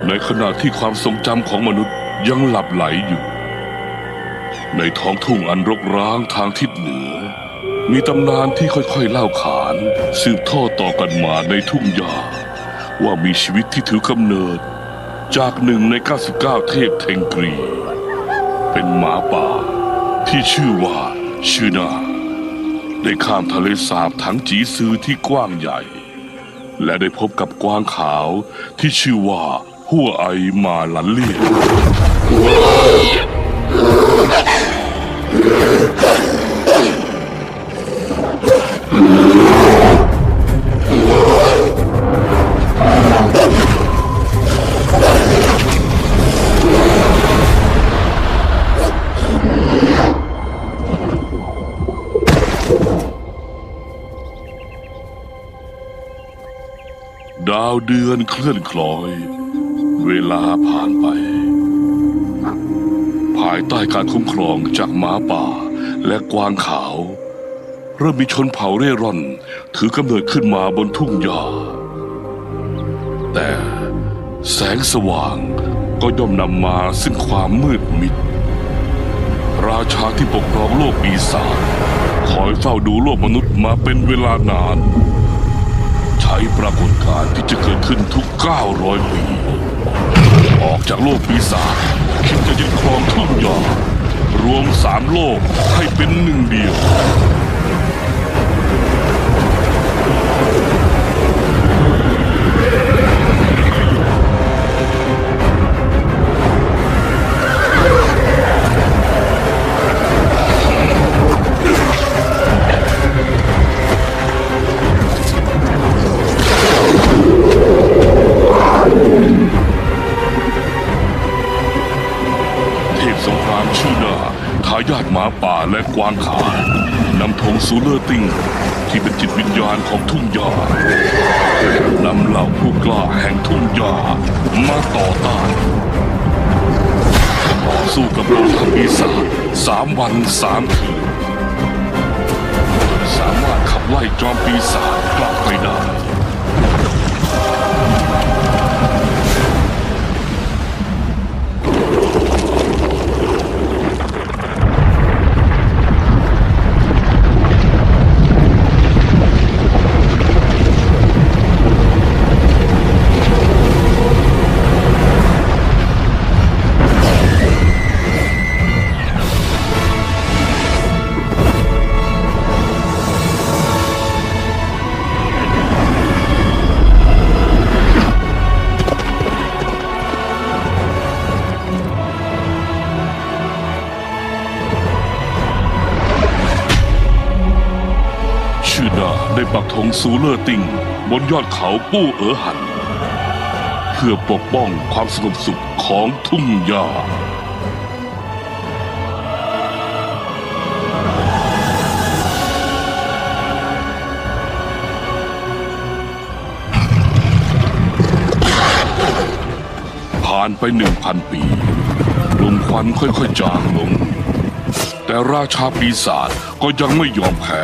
ในขณะที่ความทรงจำของมนุษย์ยังหลับไหลอยู่ในท้องทุ่งอันรกร้างทางทิศเหนือมีตำนานที่ค่อยๆเล่าขานสืบทอดต่อกันมาในทุ่งหญ้าว่ามีชีวิตที่ถือกำเนิดจากหนึ่งใน99เทพเทงกรีเป็นหมาป่าที่ชื่อว่าชื่อนาได้ข้ามทะเลสาบทั้งจีซือที่กว้างใหญ่และได้พบกับกวางขาวที่ชื่อว่าหัวไอมาลันเลียนดาวเดือนเคลื่อนคล้อยเวลาผ่านไปภายใต้การคุ้มครองจากหมาป่าและกวางขาวเริ่มมีชนเผ่าเร่ร่อนถือกำเนิดขึ้นมาบนทุ่งหญ้าแต่แสงสว่างก็ย่อมนำมาซึ่งความมืดมิดราชาที่ปกครองโลกปีศาจคอยเฝ้าดูโลกมนุษย์มาเป็นเวลานานใช้ปรากฏการณ์ที่จะเกิดขึ้นทุก900 ปีออกจากโลกปีศาจคิดจะยึดครองทุ่งหญ้ารวม3 โลกให้เป็นหนึ่งเดียวสงครามชื่อหน้าทายาทหมาป่าและกวางขาวนำธงซูเลอร์ติงที่เป็นจิตวิญญาณของทุ่งหญ้านำเหล่าผู้กล้าแห่งทุ่งหญ้ามาต่อต้านต่อสู้กับโลกปีศาจ3 วัน 3 คืนจนสามารถขับไล่จอมปีศาจกลับไปได้ได้ปักธงซูเลอร์ติงบนยอดเขาปู้เอ๋อหันเพื่อปกป้องความสงบสุขของทุ่งหญ้าผ่านไป1,000 ปีลมควันค่อยๆจางลงแต่ราชาปีศาจก็ยังไม่ยอมแพ้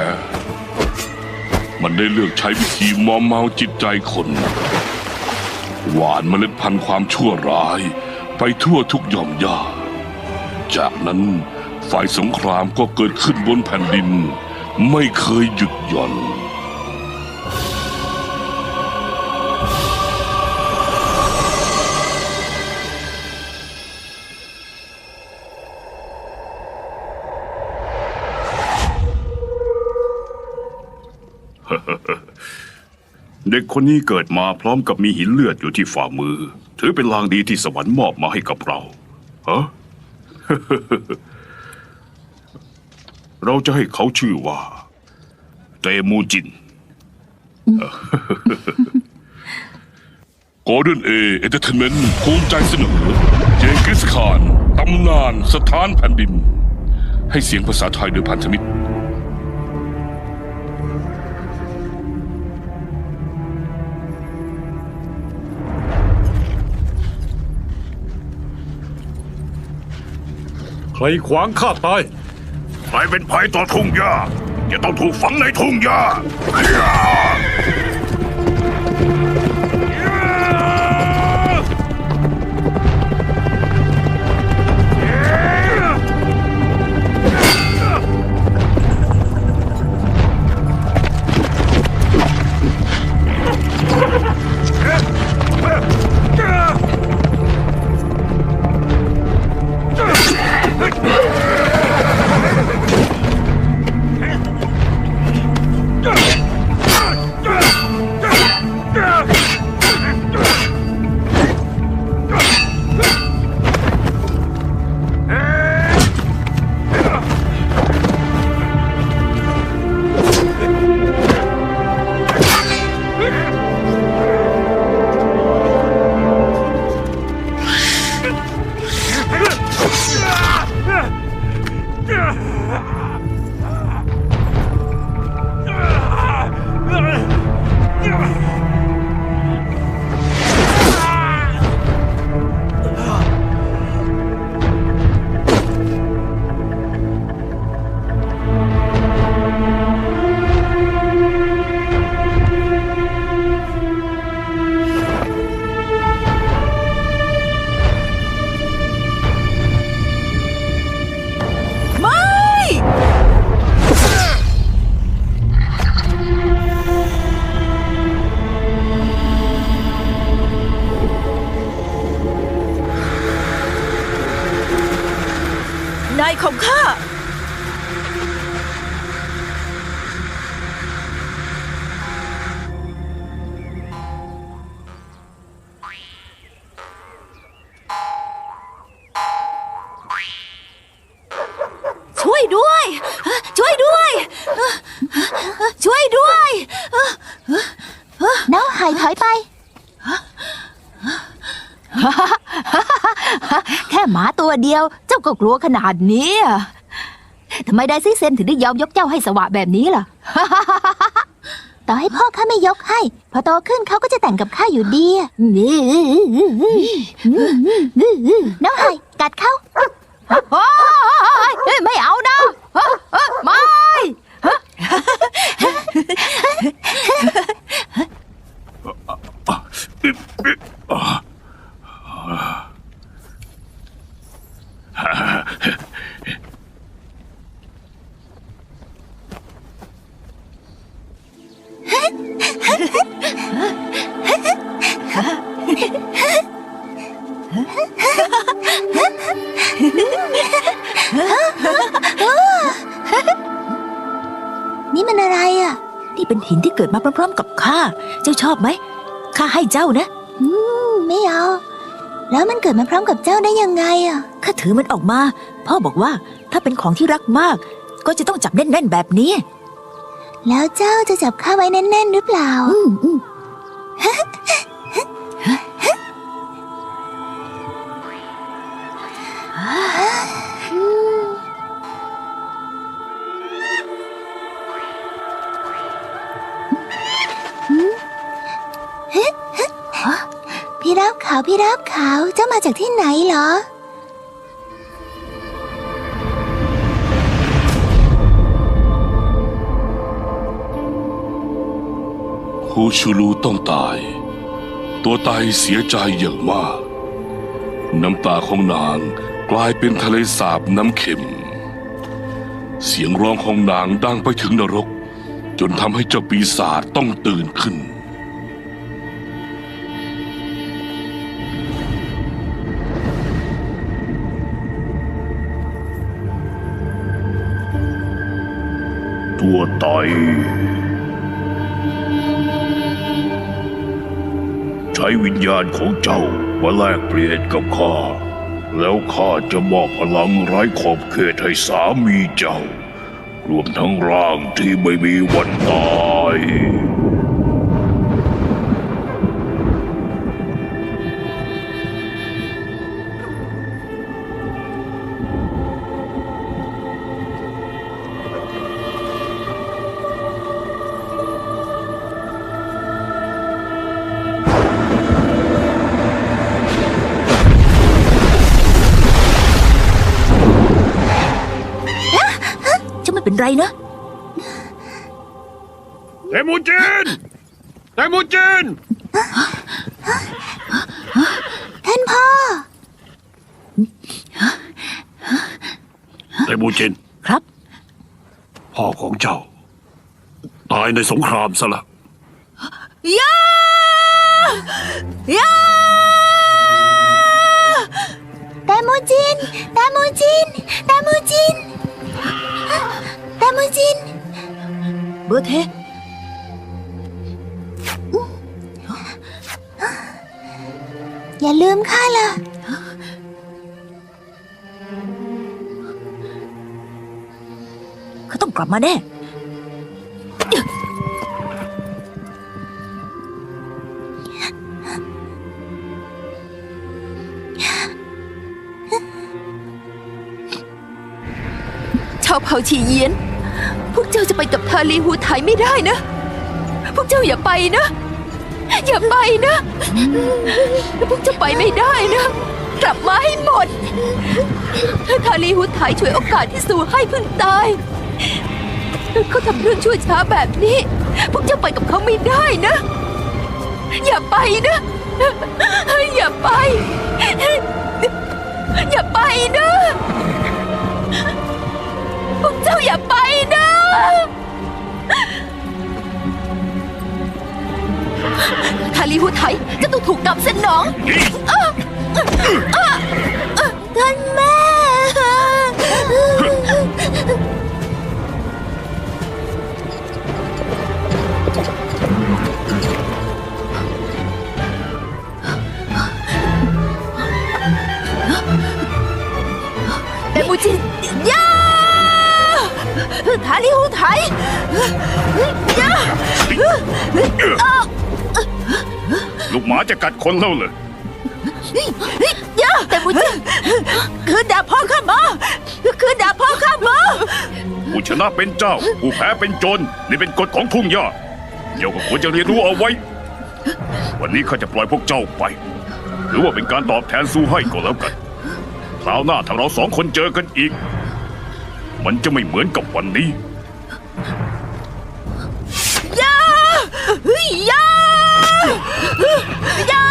มันได้เลือกใช้วิธีมอมเมาจิตใจคนหว่านเมล็ดพันธุ์ความชั่วร้ายไปทั่วทุกหย่อมหญ้าจากนั้นฝ่ายสงครามก็เกิดขึ้นบนแผ่นดินไม่เคยหยุดหย่อนเด็กคนนี้เกิดมาพร้อมกับมีหินเลือดอยู่ที่ฝ่ามือถือเป็นลางดีที่สวรรค์มอบมาให้กับเราฮะ เราจะให้เขาชื่อว่าเตมูจิน Golden A Entertainment ภูมิใจเสนอเจงกิสข่านตำนานสถานแผ่นดินให้เสียงภาษาไทยโดยพันธมิตรใครขวางข้าตาย ใครเป็นภัยต่อทุ่งหญ้าจะต้องถูกฝังในทุ่งหญ้า เ ของข้าช่วยด้วย ช่วยด้วย ช่วยด้วย น้องหายถอยไป แค่หมาตัวเดียวเจ้าก็กลัวขนาดนี้อะทำไมได้ซิเซนถึงได้ยอมยกเจ้าให้สวะแบบนี้ล่ะ ต่อให้พ่อข้าไม่ยกให้ พอโตขึ้นเขาก็จะแต่งกับข้าอยู่ดีอะน้องหายกัดเขาไม่เอานะไม่ นี่มันอะไรอ่ะ นี่เป็นหินที่เกิดมาพร้อมๆกับข้า เจ้าชอบไหม ข้าให้เจ้านะ ไม่เอา แล้วมันเกิดมาพร้อมกับเจ้าได้ยังไงอ่ะ ข้าถือมันออกมา พ่อบอกว่าถ้าเป็นของที่รักมาก ก็จะต้องจับแน่นๆแบบนี้ แล้วเจ้าจะจับข้าไว้แน่นๆหรือเปล่า พี่ราบขาว พี่ราบขาว เจ้ามาจากที่ไหนเหรอ ฮูชูลูต้องตาย ตัวตายเสียใจอย่างมาก น้ำตาของนางกลายเป็นทะเลสาบน้ำเค็ม เสียงร้องของนางดังไปถึงนรก จนทำให้เจ้าปีศาจต้องตื่นขึ้น ตัวไตใช้วิญญาณของเจ้ามาแลกเปลี่ยนกับข้า แล้วข้าจะมอบพลังไร้ขอบเขตให้สามีเจ้า รวมทั้งร่างที่ไม่มีวันตาย เจ้าไม่เป็นไรนะ เตมูจิน เตมูจิน ท่านพ่อ เตมูจิน ครับ พ่อของเจ้า ตายในสงครามซะละ ย่า ย่า แตมูจิน แตมูจิน แตมูจิน แตมูจิน เบอร์เท อย่าลืมข้าล่ะ เขาต้องกลับมาแน่ ชาวเผ่าฉีเยียน พวกเจ้าจะไปกับทาลีหูไถไม่ได้นะ พวกเจ้าอย่าไปนะ อย่าไปนะ พวกเจ้าไปไม่ได้นะ กลับมาให้หมด ถ้าทาลีหูไถช่วยโอกาสที่สู่ให้เพิ่งตาย เขาทำเรื่องชั่วช้าแบบนี้ พวกเจ้าไปกับเขาไม่ได้นะ อย่าไปนะ อย่าไป อย่าไปนะ พวกเจ้าอย่าไปนะ ทาลีหูไถจะต้องถูกกำเส้นหนอง ท่านแม่ จินย่าทาลีหูไถย่า ลูกหมาจะกัดคนแล้วเลย ย่าแต่มูจินคืนดาบพ่อข้ามาคืนดาบพ่อข้ามา ผู้ชนะเป็นเจ้า ผู้แพ้เป็นโจรนี่เป็นกฎของทุ่งหญ้าเจ้าก็ควรจะเรียนรู้เอาไว้ วันนี้ข้าจะปล่อยพวกเจ้าไปหรือว่าเป็นการตอบแทนสู้ให้ก็แล้วกันคราวหน้าถ้าเราสองคนเจอกันอีก มันจะไม่เหมือนกับวันนี้ ย่าย่าย่า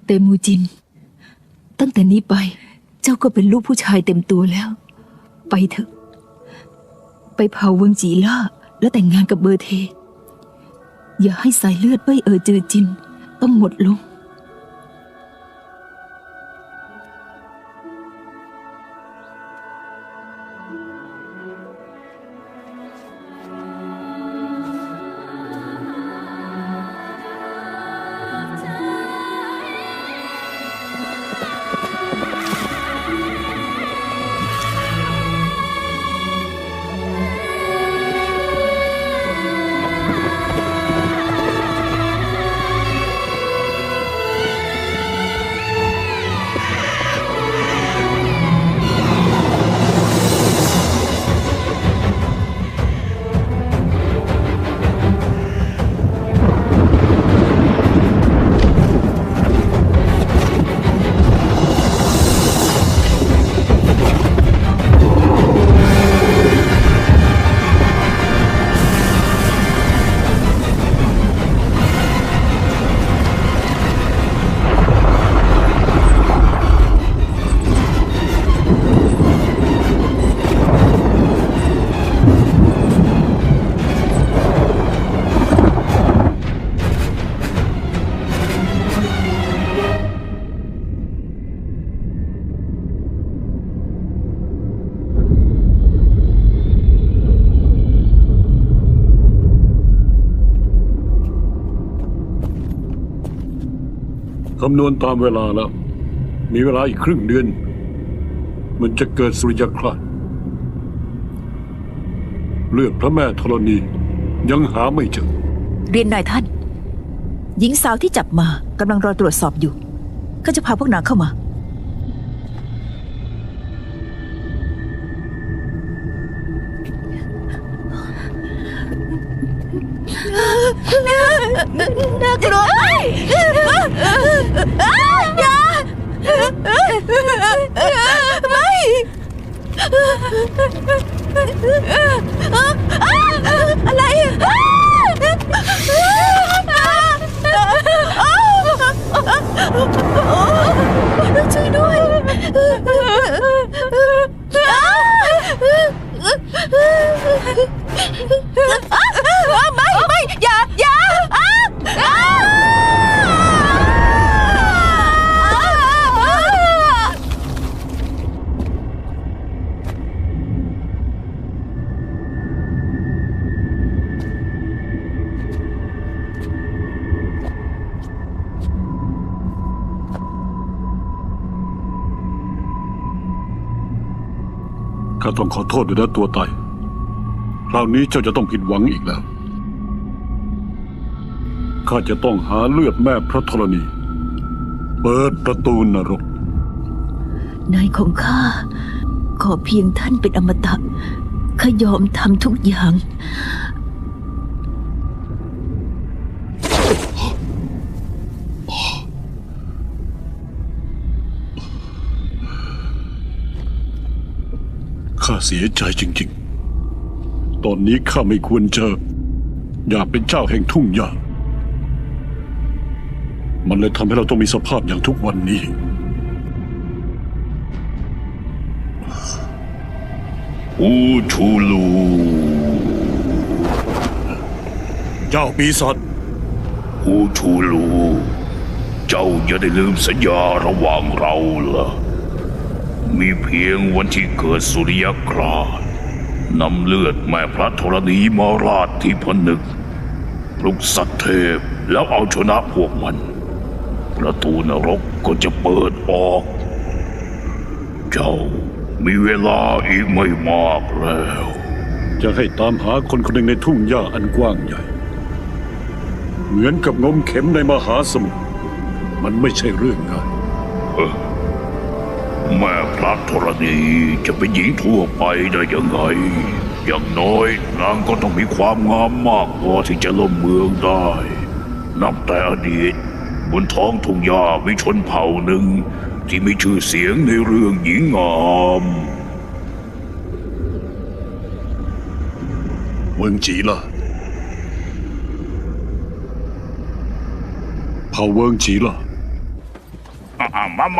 เตมูจิน ตั้งแต่นี้ไป เจ้าก็เป็นลูกผู้ชายเต็มตัวแล้ว ไปเถอะ ไปเผาเวิงจีล่าแล้วแต่งงานกับเบอร์เท อย่าให้สายเลือดเว่ยเอ๋อจือจินต้องหมดลง คำนวณตามเวลาแล้ว มีเวลาอีกครึ่งเดือน มันจะเกิดสุริยคราสเลือดพระแม่ธรณียังหาไม่เจอ เรียนนายท่าน หญิงสาวที่จับมากำลังรอตรวจสอบอยู่ ก็จะพาพวกนางเข้ามา น่ากลัวอย่าไม่อะไรช่วยด้วยไม่อย่าข้าต้องขอโทษด้วยนะตัวไตคราวนี้เจ้าจะต้องผิดหวังอีกแล้ว ข้าจะต้องหาเลือดแม่พระธรณี เปิดประตูนรก นายของข้า ขอเพียงท่านเป็นอมตะ ข้ายอมทำทุกอย่าง ข้าเสียใจจริงๆ ตอนนี้ข้าไม่ควรจะอยากเป็นเจ้าแห่งทุ่งหญ้า มันเลยทำให้เราต้องมีสภาพอย่างทุกวันนี้ อูทูลู เจ้าปีศาจ ฮูชูลู เจ้าอย่าได้ลืมสัญญาระหว่างเราล่ะ มีเพียงวันที่เกิดสุริยคราสนำเลือดแม่พระธรณีมาราดที่ผนึกปลุกสัตว์เทพแล้วเอาชนะพวกมัน ประตูนรกก็จะเปิดออก เจ้ามีเวลาอีกไม่มากแล้ว จะให้ตามหาคนคนหนึ่งในทุ่งหญ้าอันกว้างใหญ่ เหมือนกับงมเข็มในมหาสมุทรมันไม่ใช่เรื่องง่าย แม่พระธรณีจะเป็นหญิงทั่วไปได้ยังไง อย่างน้อยนางก็ต้องมีความงามมากพอที่จะล่มเมืองได้ นับแต่อดีตบนท้องทุ่งหญ้ามีชนเผ่าหนึ่งที่มีชื่อเสียงในเรื่องหญิงงาม เมืองจีล่ะเผ่าเวิงจีล่ะ มา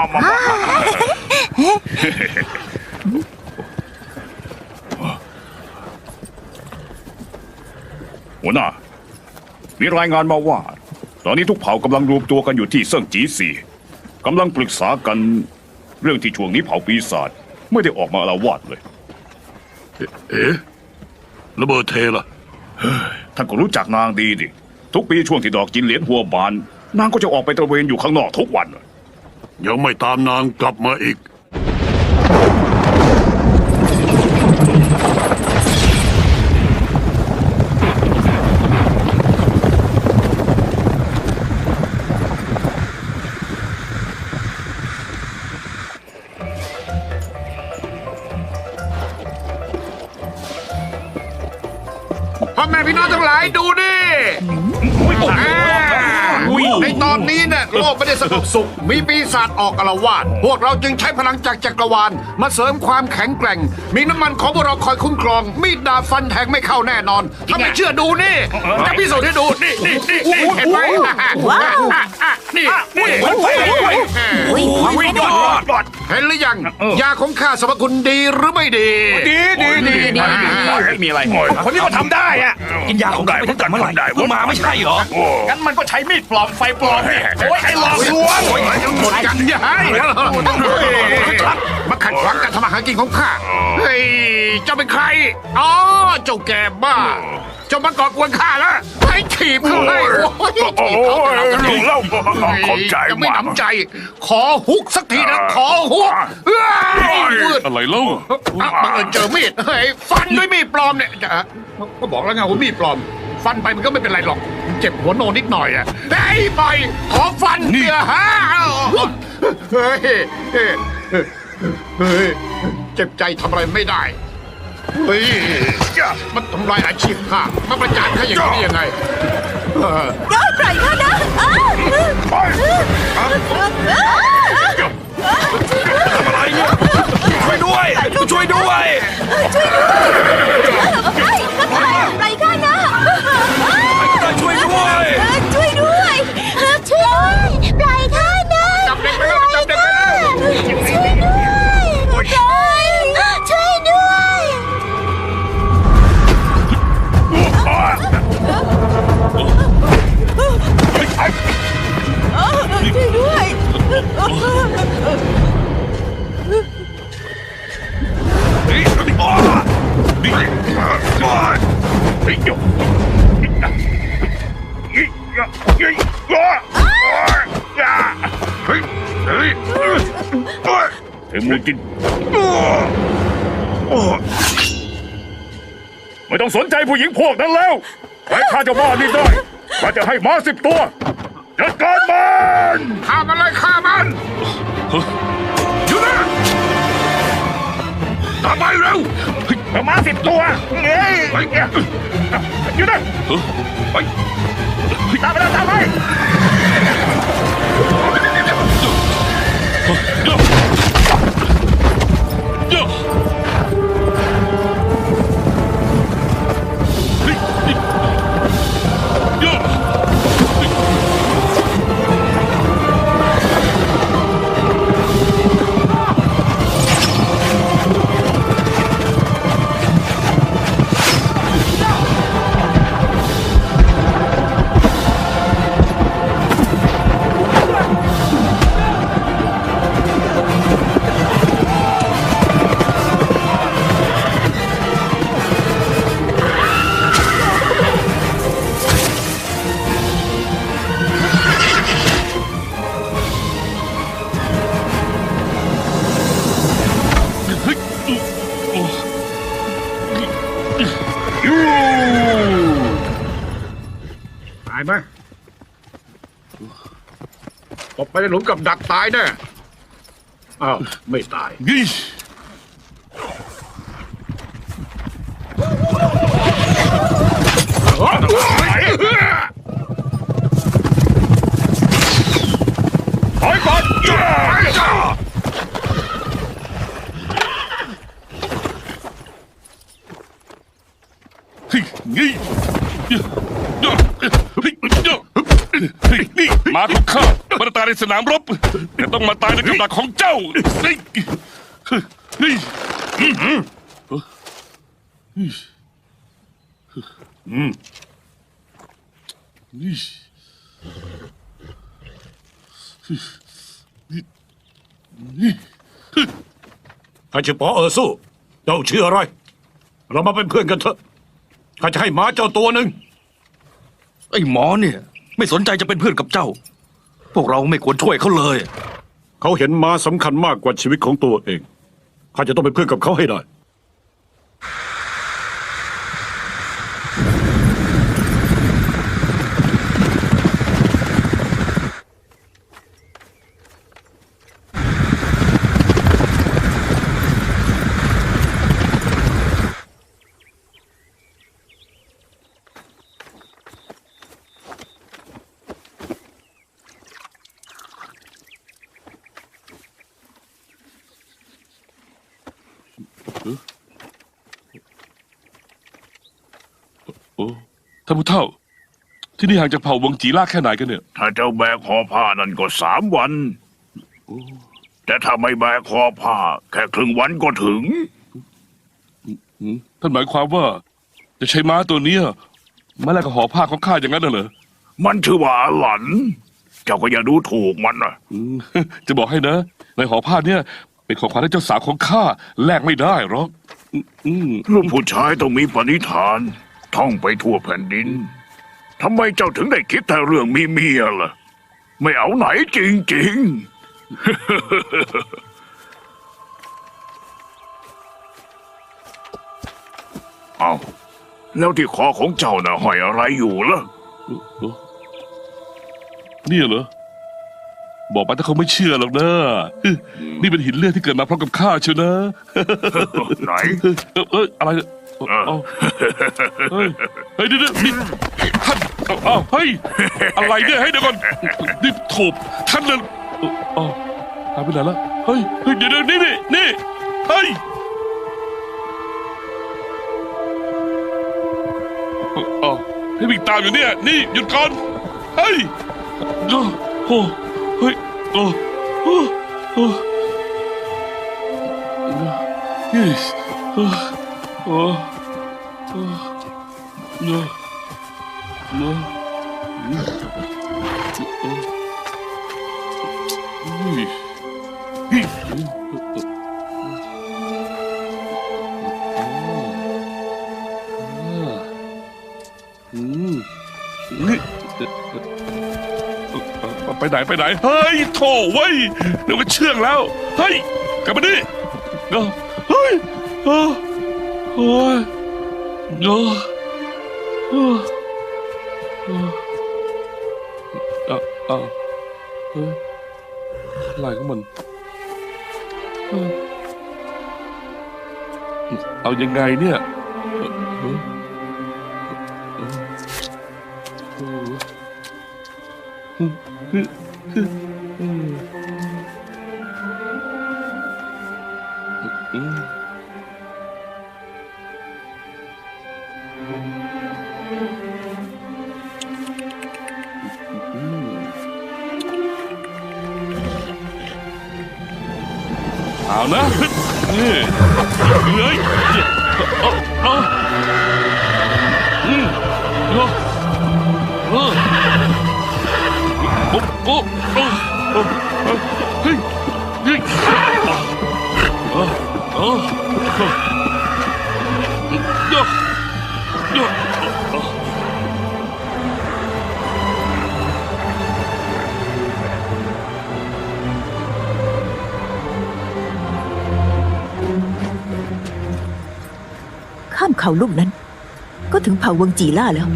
หัวหน้า มีรายงานมาว่า ตอนนี้ทุกเผ่ากำลังรวมตัวกันอยู่ที่เซิ่งจีซีกำลังปรึกษากันเรื่องที่ช่วงนี้เผ่าปีศาจไม่ได้ออกมาอาละวาดเลย เอ๊ะระเบิดเทล่ะ ท่านก็รู้จักนางดีดิ ทุกปีช่วงที่ดอกจินเหลียนหัวบาน นางก็จะออกไปตระเวนอยู่ข้างนอกทุกวัน ยังไม่ตามนางกลับมาอีก พ่อแม่พี่น้องทั้งหลายดูดิในตอนนี้เนี่ยโลกไม่ได้สงบสุข มีปีศาจออกอาละวาด พวกเราจึงใช้พลังจากจักรวาลมาเสริมความแข็งแกร่ง มีน้ำมันของพวกเราคอยคุ้มครอง มีดดาบฟันแทงไม่เข้าแน่นอน ถ้าไม่เชื่อดูนี่ จะพิสูจน์ให้ดู นี่เห็นไหมนี่เห็นหรือยัง ยาของข้าสรรพคุณดีหรือไม่ดี ไม่มีอะไรคนนี้ก็ทำได้อะกินยาของได้ตั้งแต่เมื่อไหร่เพิ่งมาไม่ใช่เหรองั้นมันก็ใช้มีดปลอมไฟปลอมโอ้ยไอ้หลอกลวง หมดกันยายมาขัดขวางการทำอาหารกินของข้า เฮ้ย เจ้าเป็นใคร อ๋อ เจ้าแก่บ้า เจ้ามาก่อกวนข้าแล้วให้ถีบเขาให้โอ้ยถีบเขาจะรู้แล้วจะไม่หนำใจ ขอฮุกสักทีนะ ขอฮุกมืด อะไรเล่า บังเอิญเจอมีด เฮ้ย ฟันด้วยมีดปลอมเนี่ยก็บอกแล้วไงว่ามีดปลอม ฟันไปมันก็ไม่เป็นไรหรอก เจ็บหัวโนนิดหน่อยอ่ะไอ้ไปขอฟันเนื้อฮะเฮ้ยเจ็บใจทำอะไรไม่ได้ เฮ้ยมันทำลายอาชีพข้ามาประจานข้าอย่างนี้ได้ยังไง ปล่อยเขานะ ช่วยด้วยช่วยด้วย ปล่อยเขานะ ช่วยด้วย ช่วยด้วย ช่วยปล่อยเขานะ จับเด็กไปแล้วจับเด็กไปแล้ว ช่วยด้วยปล่อยช่วยด้วยช่วยด้วย เทมูจินไม่ต้องสนใจผู้หญิงพวกนั้นแล้วใครฆ่าเจ้าบ้านี่ได้ข้าจะให้ม้า10 ตัวจัดการมัน ฆ่ามันเลยฆ่ามันอยู่นะตามไปเร็ว ม้า10 ตัวเฮ้ยอยู่นะตามไปแล้วตามไป ายไหมตกไปในหลุมกับดักตายแน่อ้าวไม่ตาย ยี่ ถอยก่อนจ้า เฮ้ยยี่นี่มาของข้าไม่ได้ตายในสนามรบแต่ต้องมาตายในกับดักของเจ้าเฮ้ยเฮ้ยนี่ ข้าชื่อปอสู้ เจ้าชื่ออะไร เรามาเป็นเพื่อนกันเถอะ ข้าจะให้ม้าเจ้าตัวหนึ่ง ไอ้หมอเนี่ย ไม่สนใจจะเป็นเพื่อนกับเจ้า พวกเราไม่ควรช่วยเขาเลย เขาเห็นม้าสำคัญมากกว่าชีวิตของตัวเอง ข้าจะต้องเป็นเพื่อนกับเขาให้ได้ โอ้ท่านผู้เฒ่า ที่นี่ห่างจากเผ่าวังจีล่าแค่ไหนกันเนี่ย ถ้าเจ้าแบกห่อผ้านั่นก็3 วัน แต่ถ้าไม่แบกห่อผ้า แค่ครึ่งวันก็ถึง ท่านหมายความว่า จะใช้ม้าตัวเนี้ยมาแลกกับห่อผ้าของข้าอย่างนั้นน่ะเหรอ มันชื่อว่าอาหลัน เจ้าก็อย่าดูถูกมันนะ อืม จะบอกให้นะ ในห่อผ้าเนี่ยเป็นของขวัญให้เจ้าสาวของข้าแลกไม่ได้หรอกอืม ลูกผู้ชายต้องมีปณิธาน ท่องไปทั่วแผ่นดิน ทำไมเจ้าถึงได้คิดแต่เรื่องมีเมียล่ะ ไม่เอาไหนจริงๆ เอาแล้วที่คอของเจ้าน่ะห้อยอะไรอยู่ล่ะ เนี่ยเหรอ บอกไปถ้าเขาไม่เชื่อหรอกนะนี่เป็นหินเลือดที่เกิดมาพร้อมกับข้าเชียวนะ ไหน อะไรเนี่ยเอาเฮ้ยเฮ้ยเดี๋ยวนี่ท่านเอาเฮ้ยอะไรเนี่ยให้เดี๋ยวก่อนนี่โถบท่านเลยเอาหายไปไหนแล้วเฮ้ยเฮ้ยเดี๋ยวนี่เฮ้ยเอาให้วิ่งตามอยู่เนี่ยนี่หยุดก่อนเฮ้ยโอ้เฮ้ยโอ้เฮ้ยโอ้โอ้โนโนไปไหนเฮ้ยโถเว้ยเดี๋ยวมันเชื่องแล้วเฮ้ยกลับมาดิเฮ้ยโอ้ยโอ้เฮ้ยอะไรของมันเอายังไงเนี่ยเอานะนี่เฮ้ยเอาโอ้เฮ้ยข้ามเขาลูกนั้น ก็ถึงเผ่าวังจีล่าแล้ว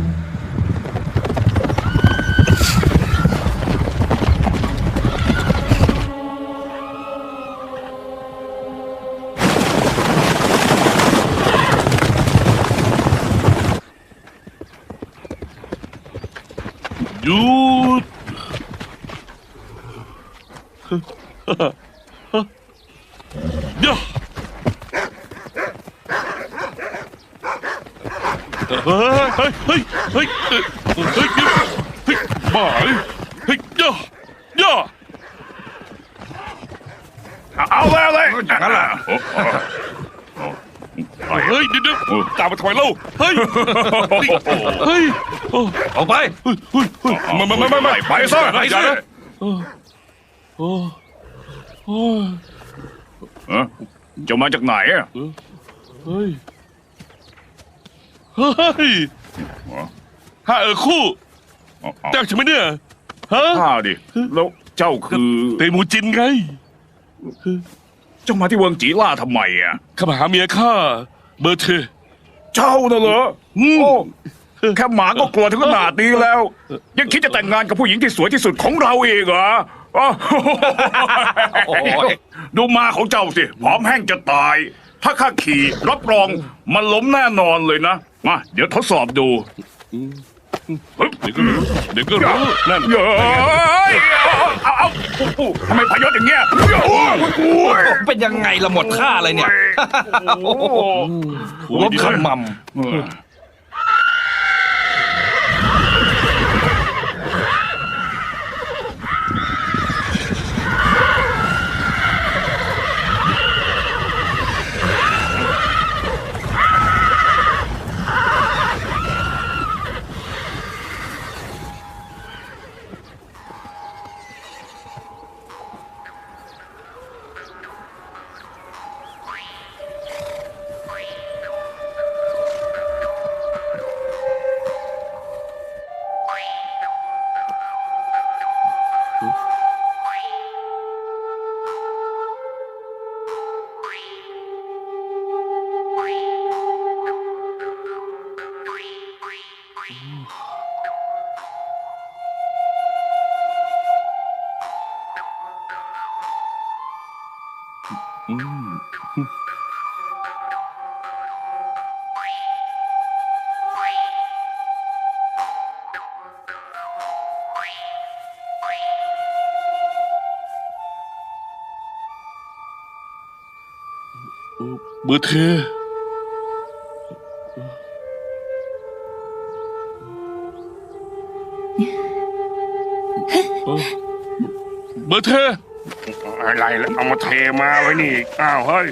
หยุดย่าเฮ้ยเฮ้ยเฮ้ยเฮ้ยเฮ้ยเฮ้ยเฮ้ยบ้าเฮ้ยย่าย่า เอาเลย งั้นล่ะ เฮ้ยเดี๋ยวตามมาถอยเล่าเฮ้ยเฮ้ย ออกไป เฮ้ยเฮ้ยเฮ้ยไม่ ไปซะ ไปสิ โอ้โอ้ จะมาจากไหนอ่ะ เฮ้ยเฮ้ยฮะคู่เจ้าใช่ไหมเนี่ยฮะ ข้าดิแล้วเจ้าคือ เตมูจินไง เจ้ามาที่เวิงจีล่าทำไมอ่ะ ข้ามาหาเมียข้าเบอร์เท เจ้าน่ะเหรอ อืม โอ้แค่หมาก็กลัวถึงขนาดนี้แล้ว ยังคิดจะแต่งงานกับผู้หญิงที่สวยที่สุดของเราเองเหรออ้าวดูมาของเจ้าสิผอมแห้งจะตาย ถ้าข้าขี่รับรองมันล้มแน่นอนเลยนะมาเดี๋ยวทดสอบดู เดี๋ยวก็รู้นั่น เฮ้ยเอาทำไมพยศอย่างเงี้ย เป็นยังไงละหมดค่าเลยเนี่ยรถขมำ เบอร์เทเบอร์เท อะไรแล้วเอามาเทมาไว้นี่อ้าวเฮ้ย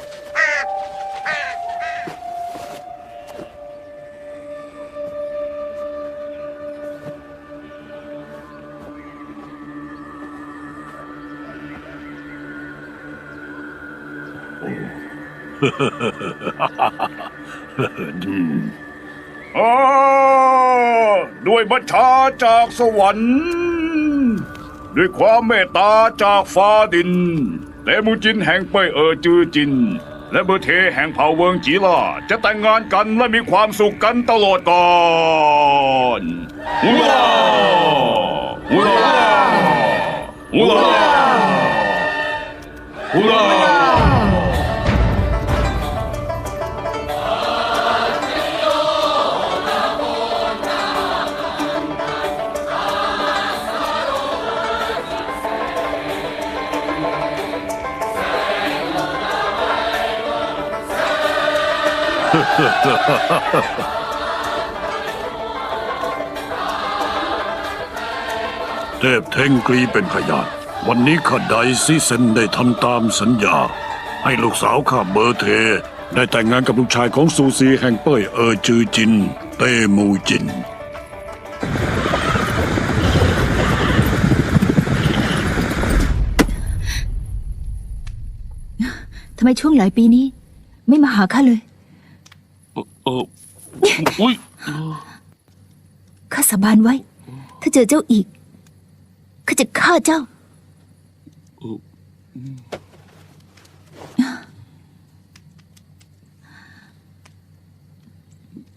อ๋อด้วยบัญชาจากสวรรค์ ด้วยความเมตตาจากฟ้าดินเตมูจินแห่งเป่ยจือจิน และเบอร์เทแห่งเผ่าเวิงจีล่าจะแต่งงานกันและมีความสุขกันตลอดกาลฮูลาฮูลาฮูลาฮูลา เทพเทงกรีเป็นพยานวันนี้ข้าไดซิเซนได้ทำตามสัญญา ให้ลูกสาวข้าเบอร์เท ได้แต่งงานกับลูกชายของซูซีแห่งเป้ยจือจิน เตมูจิน ทำไมช่วงหลายปีนี้ ไม่มาหาข้าเลย อุ้ย ข้าสาบานไว้ ถ้าเจอเจ้าอีก ข้าจะฆ่าเจ้า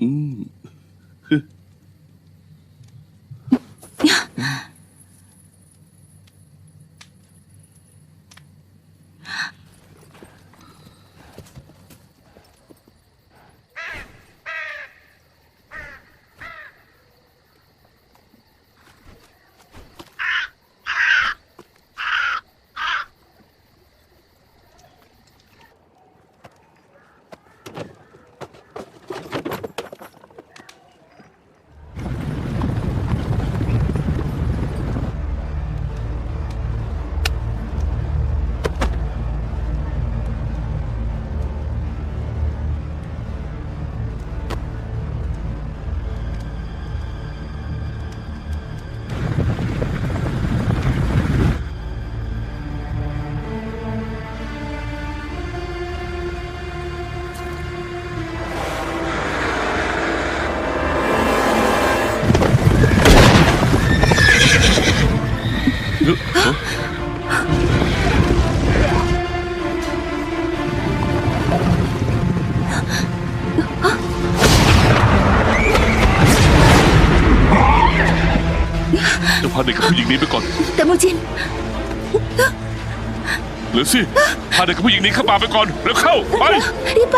อืม พาเด็กกับผู้หญิงหนี้ไปก่อน แต่มูจิน เหลือสิพาเด็กกับผู้หญิงหนี้เข้าป่าไปก่อนแล้วเข้าไป รีบไป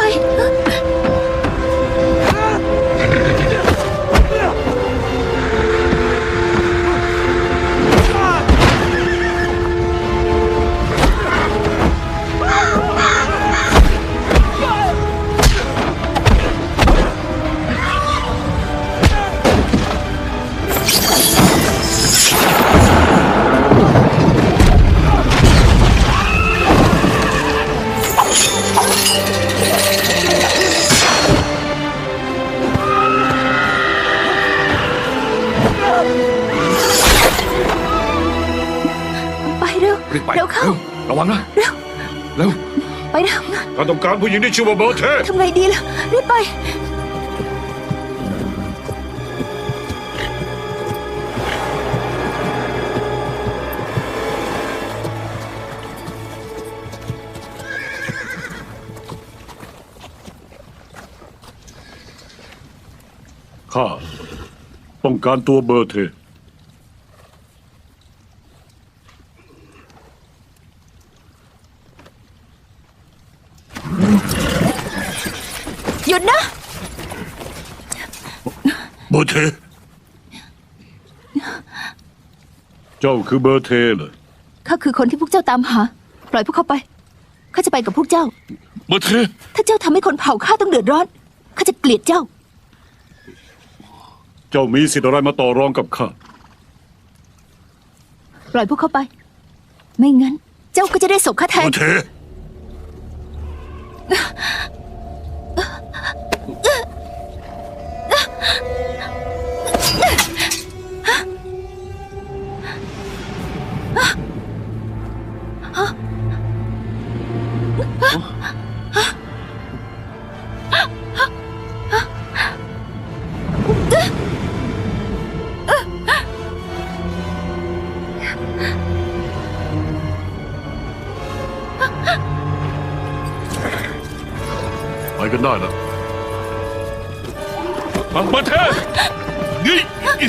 ไปเร็ว รีบไป เร็วเข้า ระวังนะ เร็ว เร็ว ไปเร็ว เราต้องการผู้หญิงที่ชื่อว่าเบอร์เท ทำไงดีล่ะ รีบไป ข้าต้องการตัวเบอร์เท หยุดนะ เบอร์เท เจ้าคือเบอร์เทเหรอ ข้าคือคนที่พวกเจ้าตามหา ปล่อยพวกเขาไป ข้าจะไปกับพวกเจ้า เบอร์เท ถ้าเจ้าทำให้คนเผ่าข้าต้องเดือดร้อน ข้าจะเกลียดเจ้า เจ้ามีสิทธิ์อะไรมาต่อรองกับข้า ปล่อยพวกเขาไป ไม่งั้น เจ้าก็จะได้ศพข้าแท เบอน ร์เท ไปกันได้แล้ว เบอร์เทนี่เฮ้ย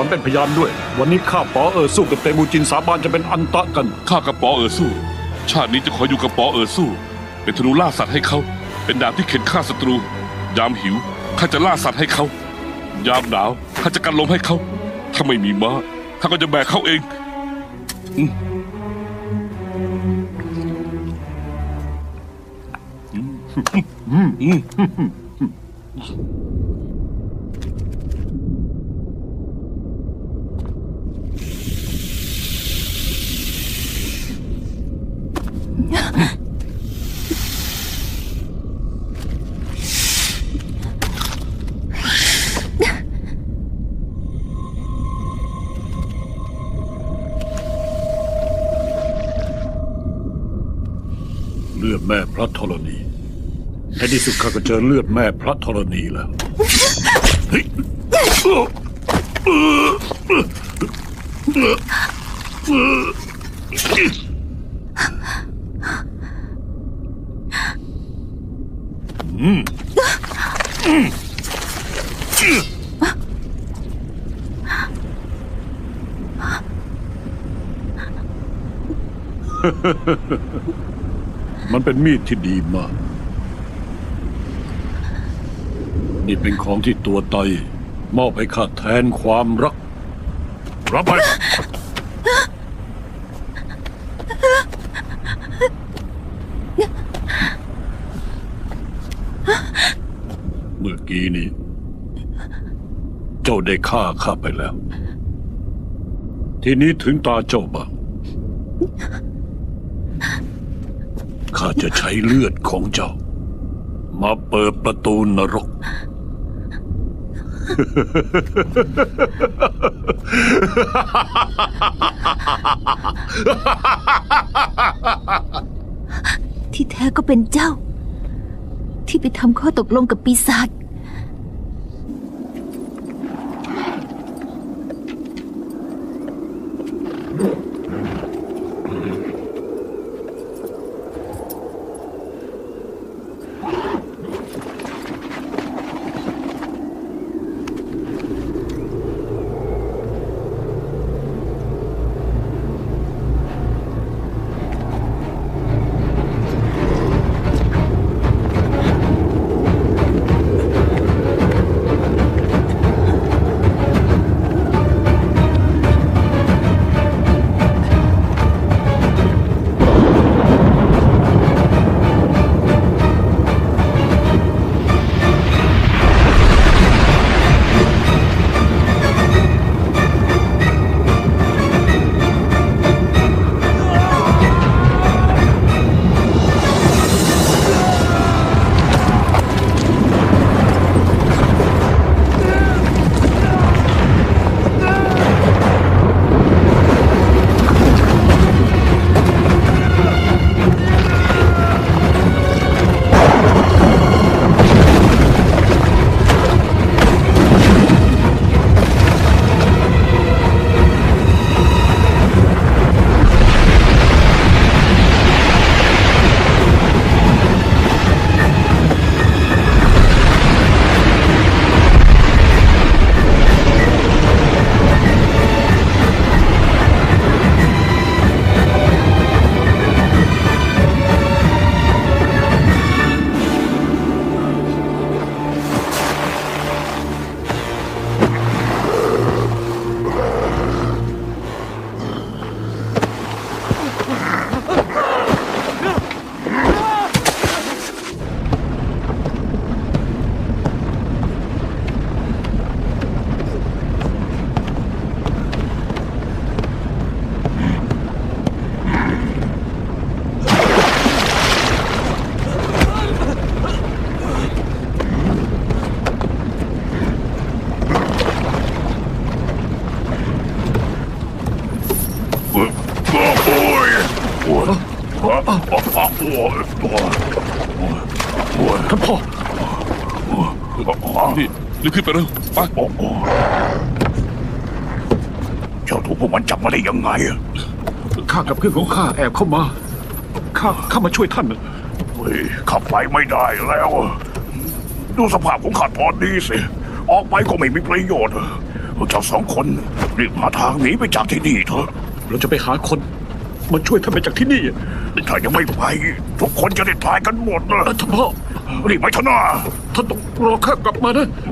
เป็นพยานด้วย วันนี้ข้าป๋อสู้กับเตมูจินสาบานจะเป็นอันตะกัน ข้ากับปอสู้ ชาตินี้จะขออยู่กับปอสู้ เป็นธนูล่าสัตว์ให้เขา เป็นดาบที่เข็นฆ่าศัตรู ยามหิวข้าจะล่าสัตว์ให้เขา ยามหนาวข้าจะกันลมให้เขา ถ้าไม่มีม้าข้าก็จะแบกเขาเอง เลือดแม่พระธรณีในที่สุดข้าก็เจอเลือดแม่พระธรณีแล้วเฮ้ยมันเป็นมีดที่ดีมาก นี่เป็นของที่ตัวไตมอบให้ข้าแทนความรัก รับไป เมื่อกี้นี้ เจ้าได้ฆ่าข้าไปแล้ว ทีนี้ถึงตาเจ้าบ้าง ข้าจะใช้เลือดของเจ้า มาเปิดประตูนรก ที่แท้ก็เป็นเจ้า ที่ไปทำข้อตกลงกับปีศาจ ท่านพ่อ นี่รีบขึ้นไปเร็วไป เจ้าถูกพวกมันจับมาได้ยังไงอะ ข้ากับเพื่อนของข้าแอบเข้ามา ข้ามาช่วยท่าน เฮ้ยขับไปไม่ได้แล้ว ดูสภาพของข้าตอนนี้สิ ออกไปก็ไม่มีประโยชน์เจ้าสองคนรีบหาทางหนีไปจากที่นี่เถอะ เราจะไปหาคนมาช่วยท่านไปจากที่นี่ ถ้ายังไม่ไปทุกคนจะได้ตายกันหมดนะ ท่านพ่อ รีบไปเถอะนะ ท่านต้องรอข้ากลับมานะ เ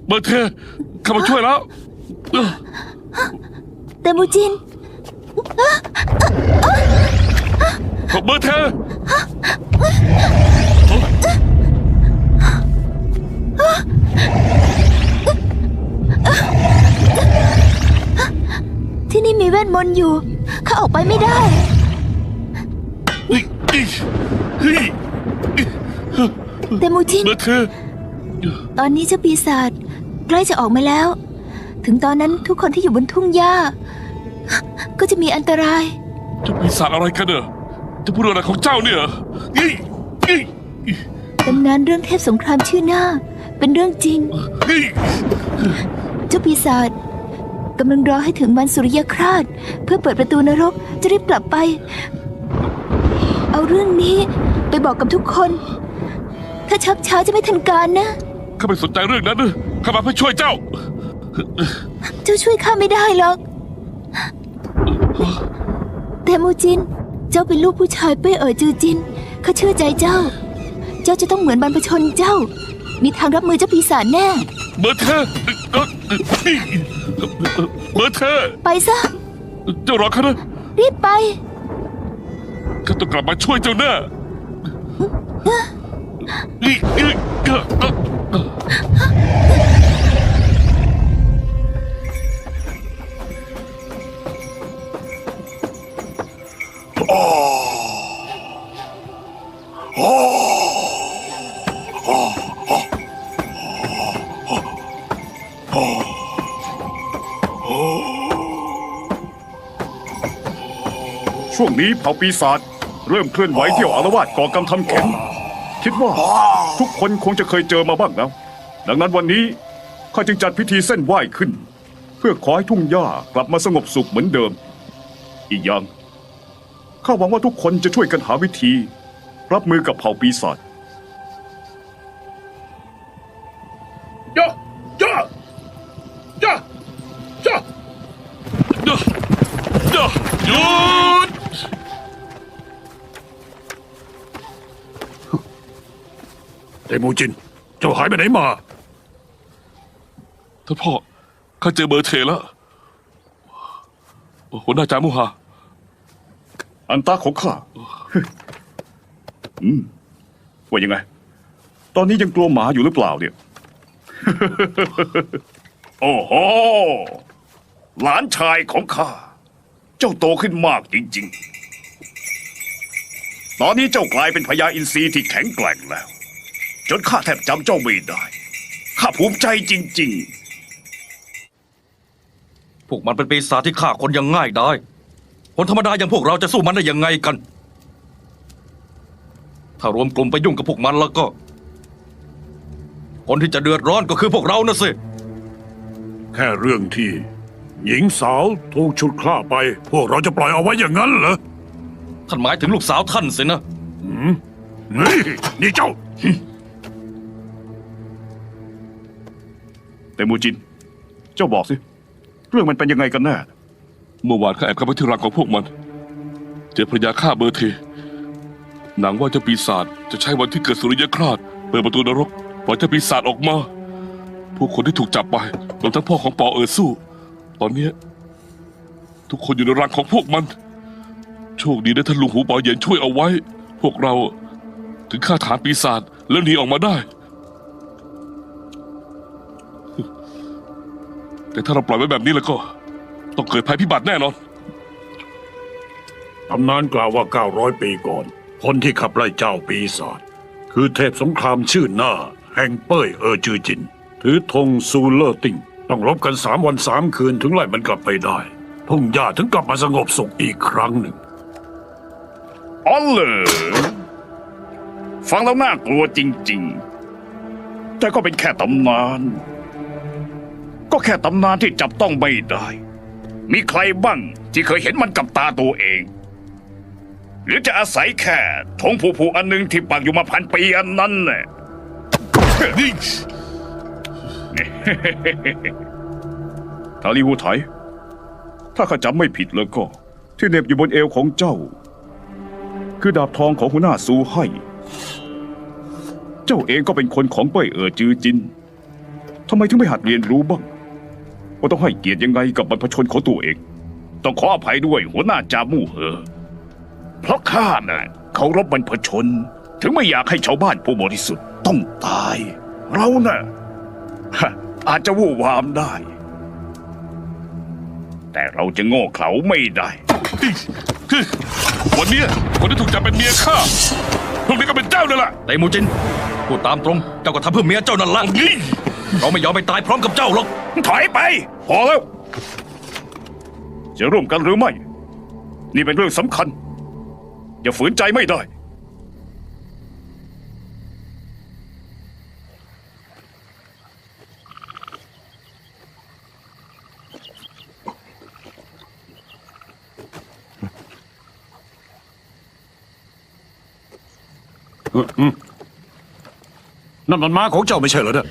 เบอร์เทเข้ามาช่วยแล้ว แต่มูจิน เบอร์เท ที่นี่มีเวทมนต์อยู่ข้าออกไปไม่ได้ แต่มูจิน เบอร์เท ตอนนี้เจ้าปีศาจใกล้จะออกมาแล้ว ถึงตอนนั้นทุกคนที่อยู่บนทุ่งหญ้า ก็จะมีอันตราย จะปีศาจอะไรกันเนอะจะพูดอะไรของเจ้าเนี่ยอีอี ตำนานเรื่องเทพสงครามชื่อหน้า เป็นเรื่องจริง อี เจ้าปีศาจกำลังรอให้ถึงวันสุริยคราสเพื่อเปิดประตูนรกจะรีบกลับไป เอาเรื่องนี้ไปบอกกับทุกคน ถ้าชักช้าจะไม่ทันการนะ ข้าไม่สนใจเรื่องนั้นนะข้ามาเพื่อช่วยเจ้า เจ้าช่วยข้าไม่ได้หรอก แต่มูจิน เจ้าเป็นลูกผู้ชายเป้ยเอ๋อจือจินข้าเชื่อใจเจ้า เจ้าจะต้องเหมือนบรรพชนเจ้า มีทางรับมือเจ้าปีศาจแน่ เบอร์เทเบอร์เท ไปซะ เจ้ารอข้านะ รีบไป ข้าต้องกลับมาช่วยเจ้าแน่อีอี ช่วงนี้เผ่าปีศาจเริ่มเคลื่อนไหวเที่ยวอาละวาดก่อกรรมทำเข็นคิดว่าทุกคนคงจะเคยเจอมาบ้างแล้ว ดังนั้นวันนี้ข้าจึงจัดพิธีเส้นไหว้ขึ้น เพื่อขอให้ทุ่งหญ้ากลับมาสงบสุขเหมือนเดิม อีกอย่างข้าหวังว่าทุกคนจะช่วยกันหาวิธี รับมือกับเผ่าปีศาจ ย่าย่าย่าย่า หยุด เตมูจิน เจ้าหายไปไหนมา ท่านพ่อข้าเจอเบอร์เทแล้วหัวหน้าจามุฮา อันตาของข้า ว่ายังไง ตอนนี้ยังกลัวหมาอยู่หรือเปล่าเนี่ย โอ้โห หลานชายของข้า เจ้าโตขึ้นมากจริงๆ ตอนนี้เจ้ากลายเป็นพญาอินทรีที่แข็งแกร่งแล้ว จนข้าแทบจำเจ้าไม่ได้ ข้าภูมิใจจริง พวกมันเป็นปีศาจที่ฆ่าคนอย่างง่ายได้ คนธรรมดาอย่างพวกเราจะสู้มันได้ยังไงกัน ถ้ารวมกลุ่มไปยุ่งกับพวกมันแล้วก็ คนที่จะเดือดร้อนก็คือพวกเรานะสิ ๆ แค่เรื่องที่ หญิงสาวถูกฉุดคล้าไป พวกเราจะปล่อยเอาไว้อย่างนั้นเหรอ ท่านหมายถึงลูกสาวท่านสินะ นี่เจ้า แต่มูจิน เจ้าบอกสิ เรื่องมันเป็นยังไงกันแน่ เมื่อวานข้าแอบเข้าไปที่รังของพวกมัน เจอภรรยาข้าเบอร์เทหนังว่าเจ้าปีศาจจะใช้วันที่เกิดสุริยคราสเปิดประตูนรกปล่อยเจ้าปีศาจออกมาพวกคนที่ถูกจับไปรวมทั้งพ่อของปอเอ๋อสู้ ตอนเนี้ยทุกคนอยู่ในรังของพวกมัน โชคดีได้ท่านลุงหูปอเหย็นช่วยเอาไว้ พวกเราถึงฆ่าฐานปีศาจแล้วหนีออกมาได้ แต่ถ้าเราปล่อยไว้แบบนี้แล้วก็ต้องเกิดภัยพิบัติแน่นอน ตำนานกล่าวว่า 900 ปีก่อน คนที่ขับไล่เจ้าปีศาจคือเทพสงครามชื่อหน้า แห่งเป้ยเออจือจิน ถือธงซูเลอร์ติงต้องรบกัน3 วัน 3 คืนถึงไล่มันกลับไปได้ทุ่งหญ้าถึงกลับมาสงบสุขอีกครั้งหนึ่ง อ๋อเหรอฟังแล้วน่ากลัวจริงๆ แต่ก็เป็นแค่ตำนาน ก็แค่ตำนานที่จับต้องไม่ได้ มีใครบ้างที่เคยเห็นมันกับตาตัวเอง หรือจะอาศัยแค่ธงผูๆอันหนึงที่ปักอยู่มาพันปีอันนั้นน่ะ นี่ ทาลีวูไถถ้าข้าจำไม่ผิดแล้วก็ ที่เหน็บอยู่บนเอวของเจ้า คือดาบทองของหัวหน้าซูไห่เจ้าเองก็เป็นคนของเป้ยเอ๋อจือจินทำไมถึงไม่หัดเรียนรู้บ้างว่าต้องให้เกียรติยังไงกับบรรพชนของตัวเอง ต้องขออภัยด้วยหัวหน้าจามู่เหอเพราะข้าน่ะเคารพบรรพชนถึงไม่อยากให้ชาวบ้านผู้บริสุทธิ์ต้องตาย เราน่ะอาจจะวู่วามได้ แต่เราจะโง่เขลาไม่ได้ วันเนี้ยคนที่ถูกจับเป็นเมียข้าพวกนี้ก็เป็นเจ้านั่นแหละ แต่มูจินพูดตามตรงเจ้าก็ทำเพื่อเมียเจ้านั่นละ นี่ เราไม่ยอมไปตายพร้อมกับเจ้าหรอก ถอยไป พอแล้ว จะร่วมกันหรือไม่ นี่เป็นเรื่องสำคัญ อย่าฝืนใจไม่ได้ นั่นมันม้าของเจ้าไม่ใช่เหรอเนี่ย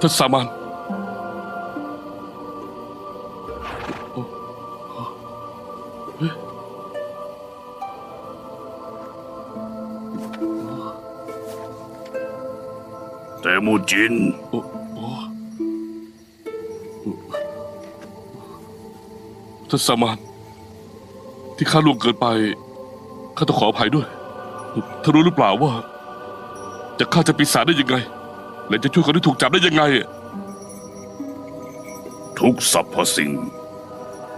ท่านสามาน แต่มูจิน ท่านสามานที่ข้าล่วงเกินไปข้าต้องขออภัยด้วยท่านรู้หรือเปล่าว่าจะฆ่าเจ้าปีศาจได้ยังไง และจะช่วยคนที่ถูกจับได้ยังไง ทุกสรรพสิ่ง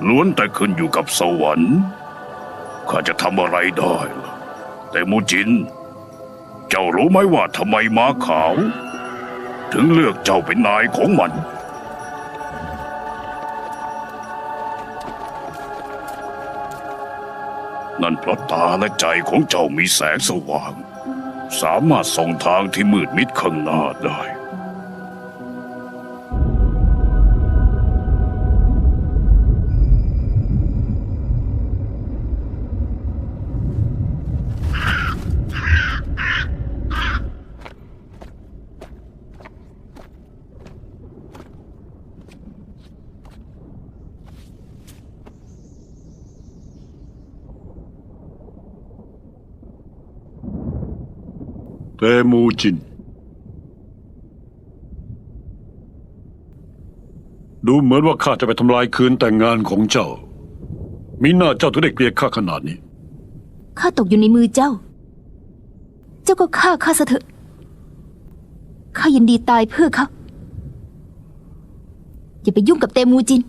ล้วนแต่ขึ้นอยู่กับสวรรค์ข้าจะทำอะไรได้ล่ะแต่มูจิน เจ้ารู้ไหมว่าทำไมม้าขาว ถึงเลือกเจ้าเป็นนายของมัน นั่นเพราะตาและใจของเจ้ามีแสงสว่าง สามารถส่องทางที่มืดมิดข้างหน้าได้ เตมูจิน ดูเหมือนว่าข้าจะไปทำลายคืนแต่งงานของเจ้า มีหน้าเจ้าถึงได้เกลียดข้าขนาดนี้ ข้าตกอยู่ในมือเจ้า เจ้าก็ฆ่าข้าซะเถอะ ข้ายินดีตายเพื่อเขา อย่าไปยุ่งกับเตมูจิน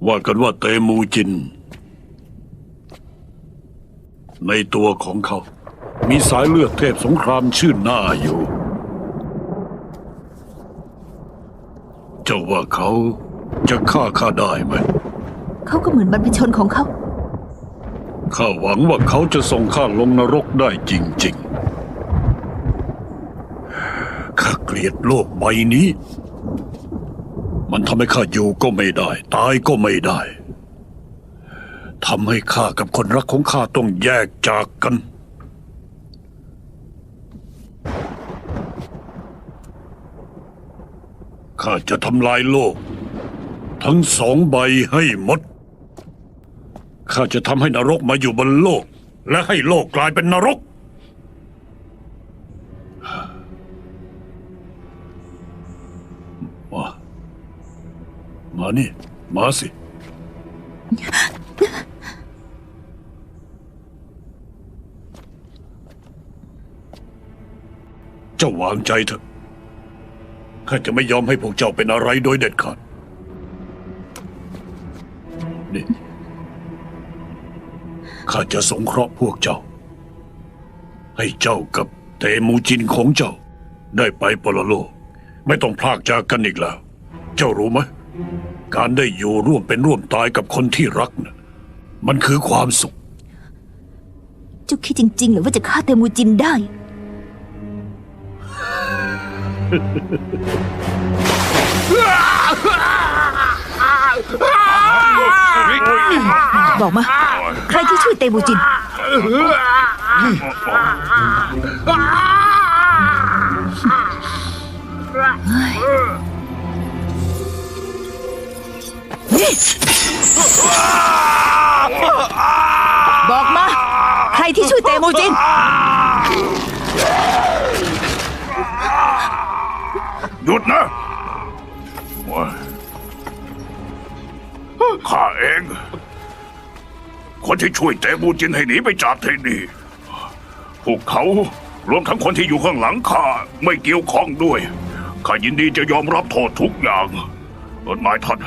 ว่ากันว่าเตมูจิน ในตัวของเขา มีสายเลือดเทพสงครามชื่อหน้าอยู่ เจ้าว่าเขาจะฆ่าข้าได้ไหม เขาก็เหมือนบรรพชนของเขา ข้าหวังว่าเขาจะส่งข้าลงนรกได้จริงๆ ข้าเกลียดโลกใบนี้ มันทำให้ข้าอยู่ก็ไม่ได้ ตายก็ไม่ได้ ทำให้ข้ากับคนรักของข้าต้องแยกจากกัน ข้าจะทำลายโลก ทั้งสองใบให้หมด ข้าจะทำให้นรกมาอยู่บนโลก และให้โลกกลายเป็นนรก มานี่ มาสิ เจ้าวางใจเถอะ ข้าจะไม่ยอมให้พวกเจ้าเป็นอะไรโดยเด็ดขาด นี่ ข้าจะสงเคราะห์พวกเจ้า ให้เจ้ากับเตมูจินของเจ้า ได้ไปปรโลก ไม่ต้องพลากจากกันอีกแล้ว เจ้ารู้ไหม การได้อยู่ร่วมเป็นร่วมตายกับคนที่รักนะมันคือความสุข เจ้าคิดจริงๆหรือว่าจะฆ่าเตมูจินได้ บอกมา ใครที่ช่วยเตมูจิน บอกมา ใครที่ช่วยเตมูจิน หยุดนะข้าเอง คนที่ช่วยเตมูจินให้หนีไปจากที่นี่พวกเขารวมทั้งคนที่อยู่ข้างหลังข้าไม่เกี่ยวข้องด้วยข้ายินดีจะยอมรับโทษทุกอย่างนายท่าน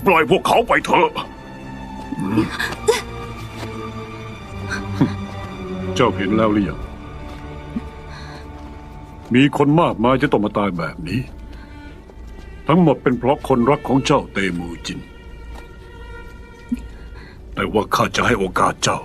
ปล่อยพวกเขาไปเถอะ เจ้าเห็นแล้วหรือยัง มีคนมากมายจะต้องมาตายแบบนี้ ทั้งหมดเป็นเพราะคนรักของเจ้าเตมูจิน แต่ว่าข้าจะให้โอกาสเจ้า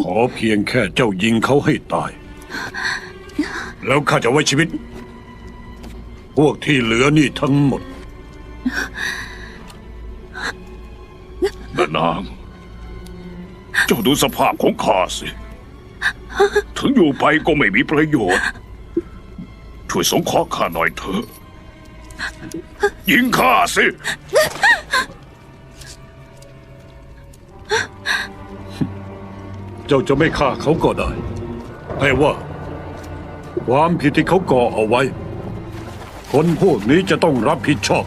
ขอเพียงแค่เจ้ายิงเขาให้ตาย แล้วข้าจะไว้ชีวิต พวกที่เหลือนี่ทั้งหมด นาง เจ้าดูสภาพของข้าสิ ถึงอยู่ไปก็ไม่มีประโยชน์ ช่วยสงเคราะห์ข้าหน่อยเถอะ ยิงข้าสิ เจ้าจะไม่ฆ่าเขาก็ได้ แต่ว่าความผิดที่เขาก่อเอาไว้ คนพวกนี้จะต้องรับผิดชอบ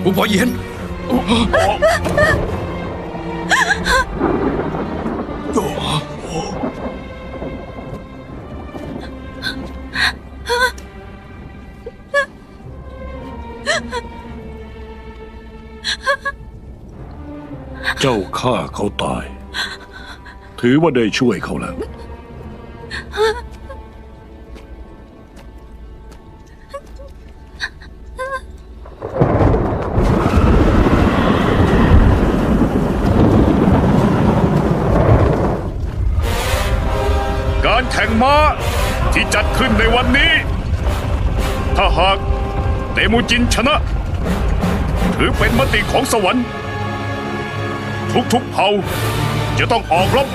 ผู้พอเย็น เจ้าฆ่าเขาตาย ถือว่าได้ช่วยเขาแล้ว การแข่งม้าที่จัดขึ้นในวันนี้ ถ้าหากเตมูจินชนะ ถือเป็นมติของสวรรค์ ทุกๆเผ่าจะต้องออกรบ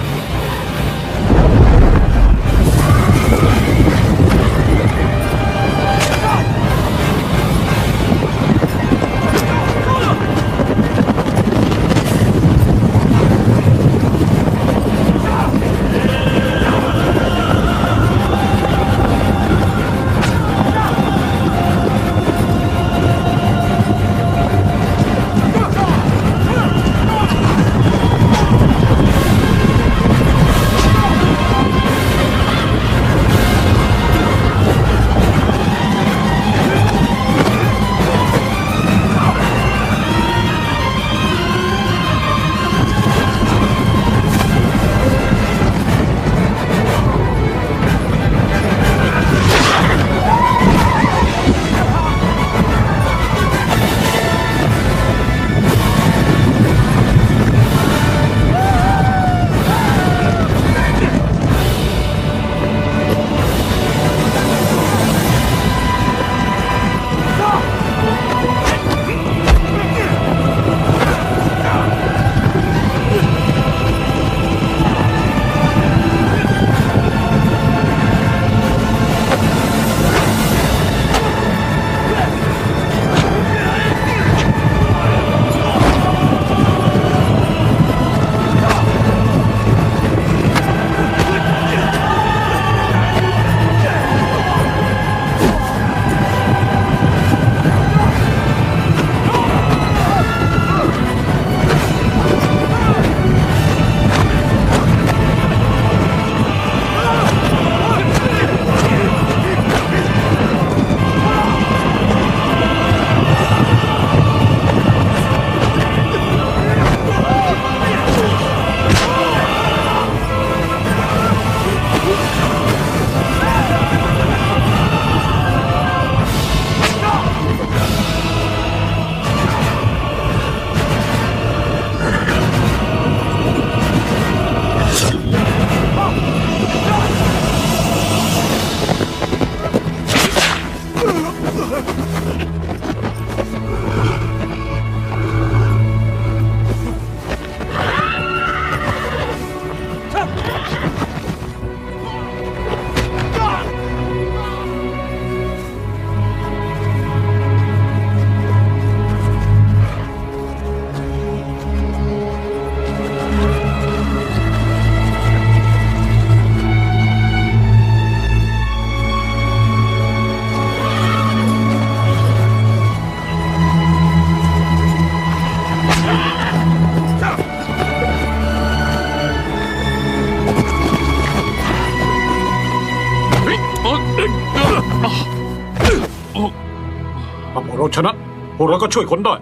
เราชนะ พวกเราก็ช่วยคนได้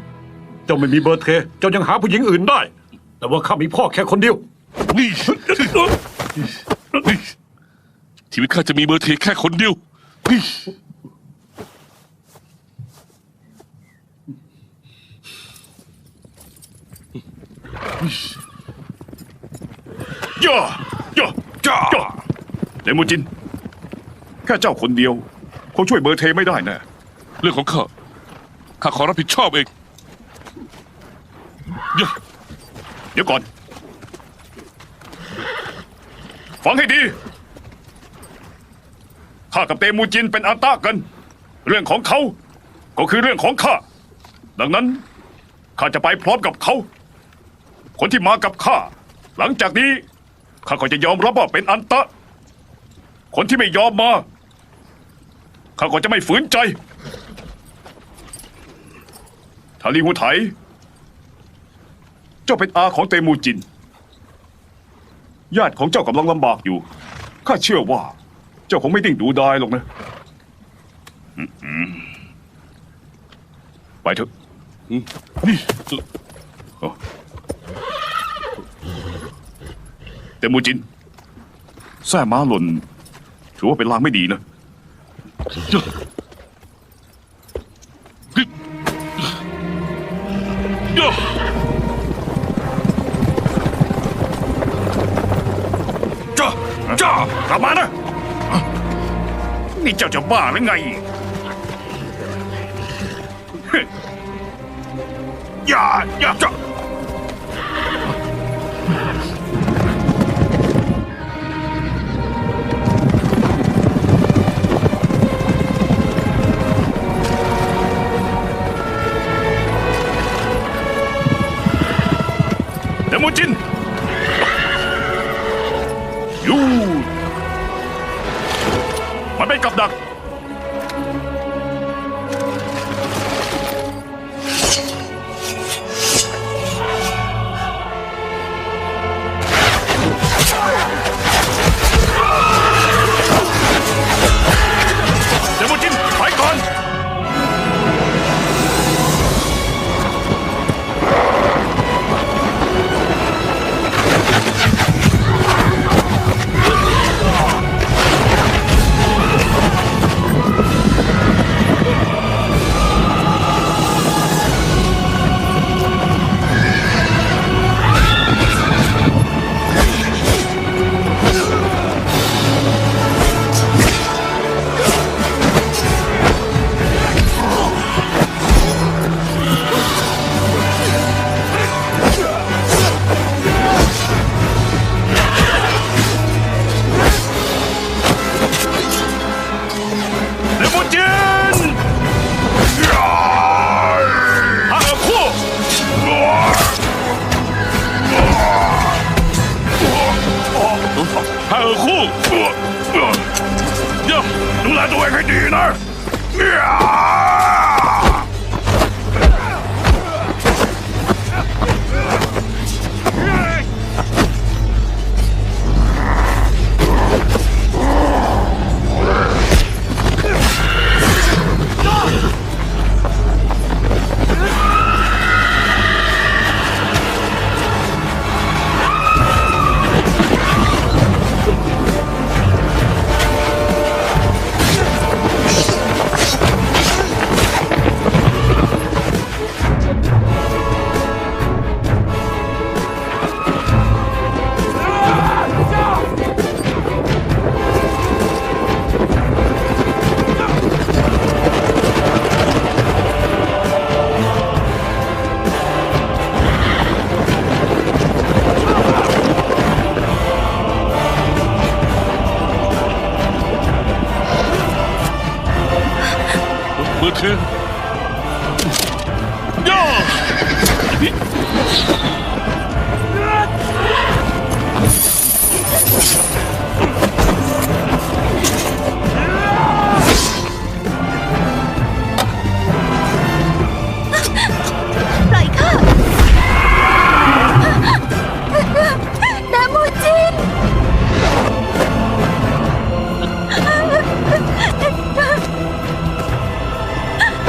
เจ้าไม่มีเบอร์เท เจ้ายังหาผู้หญิงอื่นได้ แต่ว่าข้ามีพ่อแค่คนเดียว นี่ชีวิตข้าจะมีเบอร์เทแค่คนเดียวนี่ ย่าย่าย่าย่าเดมูจิน แค่เจ้าคนเดียวคงช่วยเบอร์เทไม่ได้แน่ เรื่องของข้าขอรับผิดชอบเองอย่า เดี๋ยวก่อน ฟังให้ดี ข้ากับเตมูจินเป็นอาต้ากัน เรื่องของเขาก็คือเรื่องของข้า ดังนั้นข้าจะไปพร้อมกับเขา คนที่มากับข้าหลังจากนี้ข้าก็จะยอมรับว่าเป็นอันตะ คนที่ไม่ยอมมาข้าก็จะไม่ฝืนใจทาลีหูไถ เจ้าเป็นอาของเตมูจิน ญาติของเจ้ากำลังลำบากอยู่ ข้าเชื่อว่า เจ้าคงไม่ดิ้งดูดายหรอกนะไปเถอะ นี่ เตมูจิน แซ่ม้าหล่นถือว่าเป็นลางไม่ดีนะ อย่าอย่า จ้าจ้ากลับมานะ นี่เจ้าจะบ้าหรือไงอย่าจ้าเดโมจินยูมันเป็นกับดักเดโมจินไปก่อน ดูแลตัวเองให้ดีนะเบอร์เทย่า ปล่อยข้าดามูจิน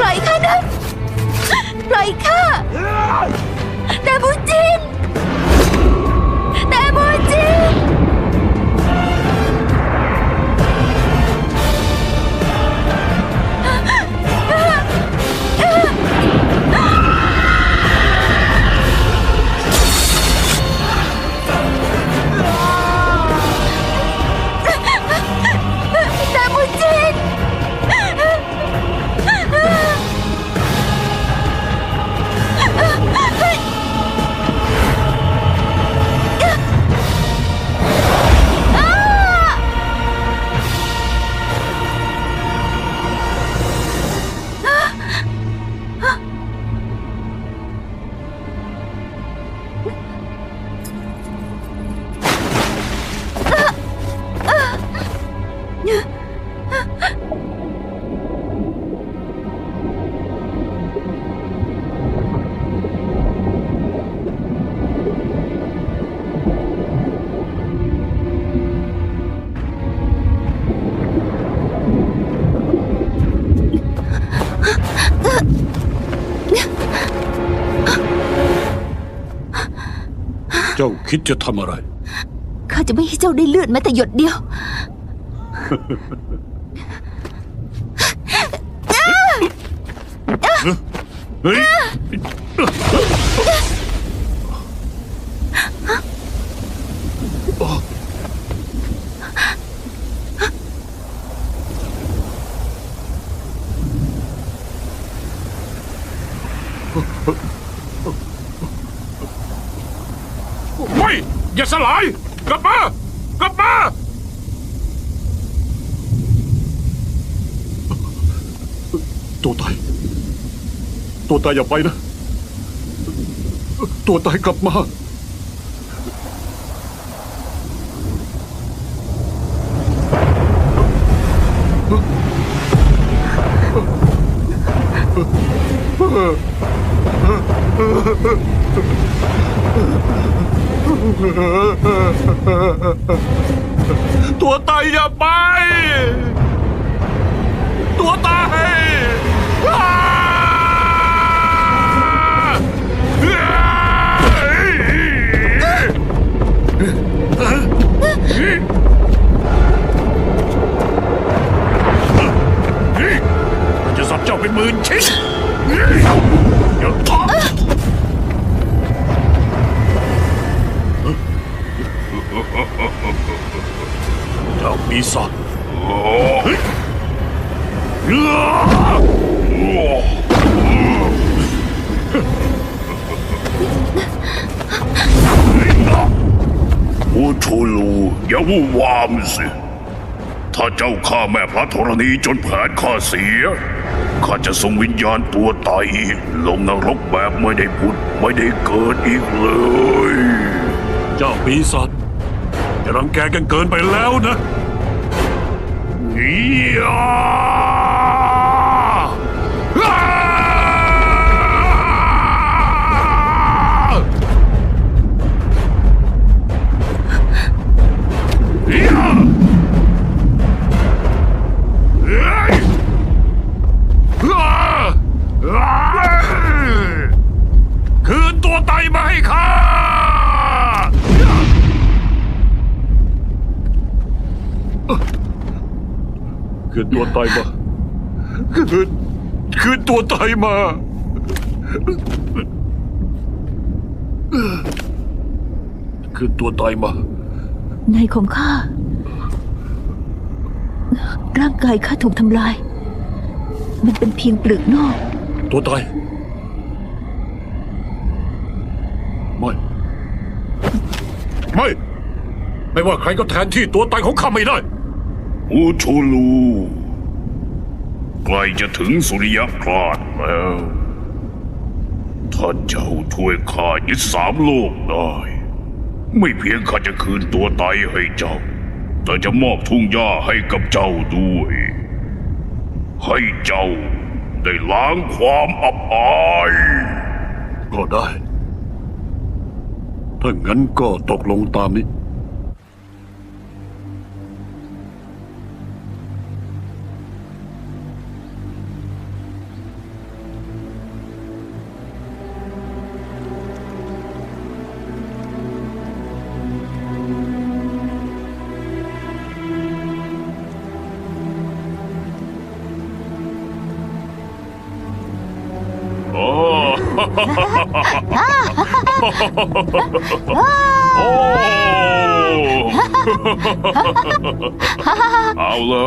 ป เจ้าคิดจะทำอะไร ข้าจะไม่ให้เจ้าได้เลือดแม้แต่หยดเดียว เฮ้ย ไม่อย่าสลาย กลับมา กลับมา ตัวตายอย่าไปนะ ตัวตายกลับมา ตัวตายอย่าไป ตัวตายอ้า จะสับเจ้าเป็นหมื่นชิ้นอย่าทำเจ้าปีศาจอูชูลูอย่าวู่วามสิ ถ้าเจ้าฆ่าแม่พระธรณีจนแผนข้าเสีย ข้าจะส่งวิญญาณตัวตายลงนรกแบบไม่ได้ผุดไม่ได้เกิดอีกเลย เจ้าปีศาจจะรังแกกันเกินไปแล้วนะคืนตัวไตมาให้ข้าคืนตัวไตมาคืนตัวไตมาคืนตัวไตมา ในของข้า ร่างกายข้าถูกทำลาย มันเป็นเพียงเปลือกนอก ตัวตายไม่ว่าใครก็แทนที่ตัวตายของข้าไม่ได้ อูชูลูใกล้จะถึงสุริยคราสแล้ว ถ้าเจ้าช่วยข้ายึด3 โลกได้ ไม่เพียงข้าจะคืนตัวตายให้เจ้า แต่จะมอบทุ่งหญ้าให้กับเจ้าด้วย ให้เจ้าได้ล้างความอับอาย ก็ได้ ถ้างั้นก็ตกลงตามนี้ เอาละ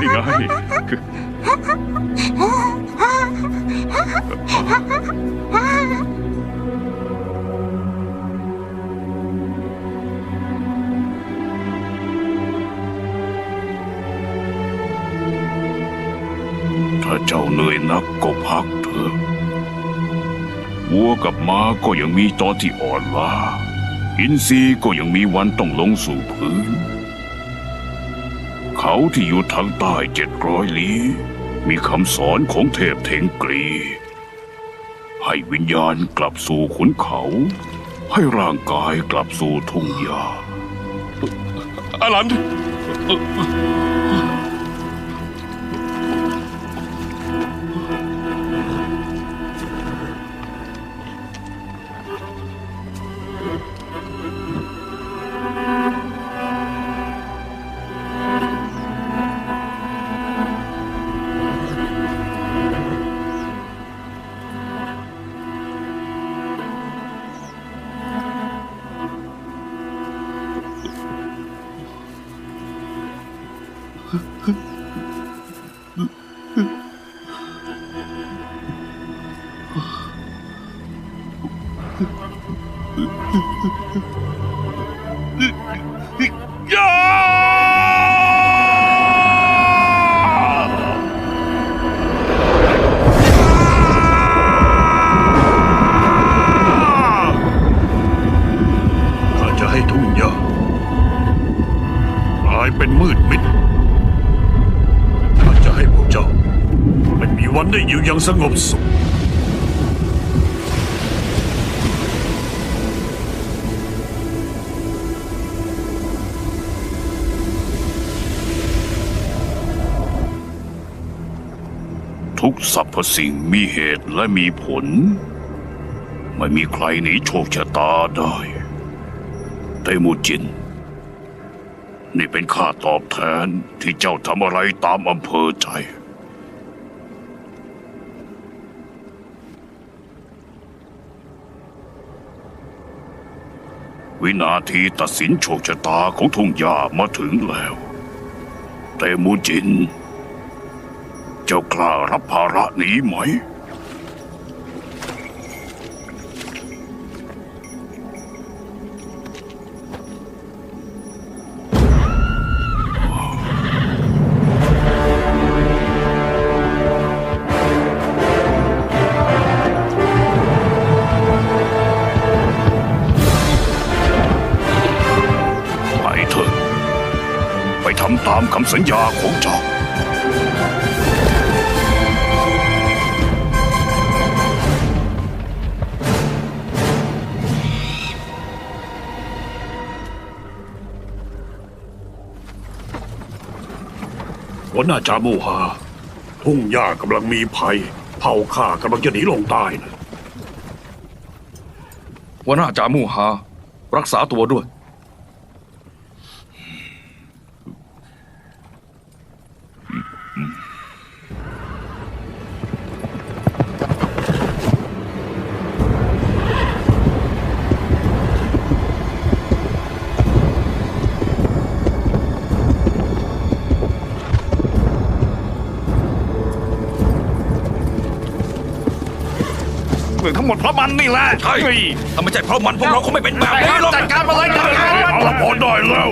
นี่ไง ถ้าเจ้าเหนื่อยนักก็พักเถอะ วัวกับม้าก็ยังมีตอนที่อ่อนล้า อินทรีก็ยังมีวันต้องลงสู่พื้น เขาที่อยู่ทางใต้700 ลี้ มีคำสอนของเทพเทงกรี ให้วิญญาณกลับสู่ขุนเขา ให้ร่างกายกลับสู่ทุ่งหญ้า อาหลัน ข้าจะให้ทุ่งหญ้ากลายเป็นมืดมิดข้าจะให้พวกเจ้าไม่มีวันได้อยู่อย่างสงบสุขทุกสรรพสิ่งมีเหตุและมีผล ไม่มีใครหนีโชคชะตาได้แต่มูจิน นี่เป็นค่าตอบแทนที่เจ้าทำอะไรตามอำเภอใจ วินาทีตัดสินโชคชะตาของทุ่งหญ้ามาถึงแล้วแต่มูจิน เจ้ากล้ารับภาระนี้ไหม ไปเถอะ ไปทำตามคำสัญญาของเจ้า หัวหน้าจามูฮาทุ่งหญ้ากำลังมีภัยเผ่าข้ากำลังจะหนีลงใต้นะ หัวหน้าจามู่ฮารักษาตัวด้วย เรื่องทั้งหมดเพราะมันนี่แหละ ใช่ถ้าไม่ใช่เพราะมันพวกเราคงไม่เป็นแบบนี้หรอก จัดการมาเลยจัดการมัน เอาละพอได้แล้ว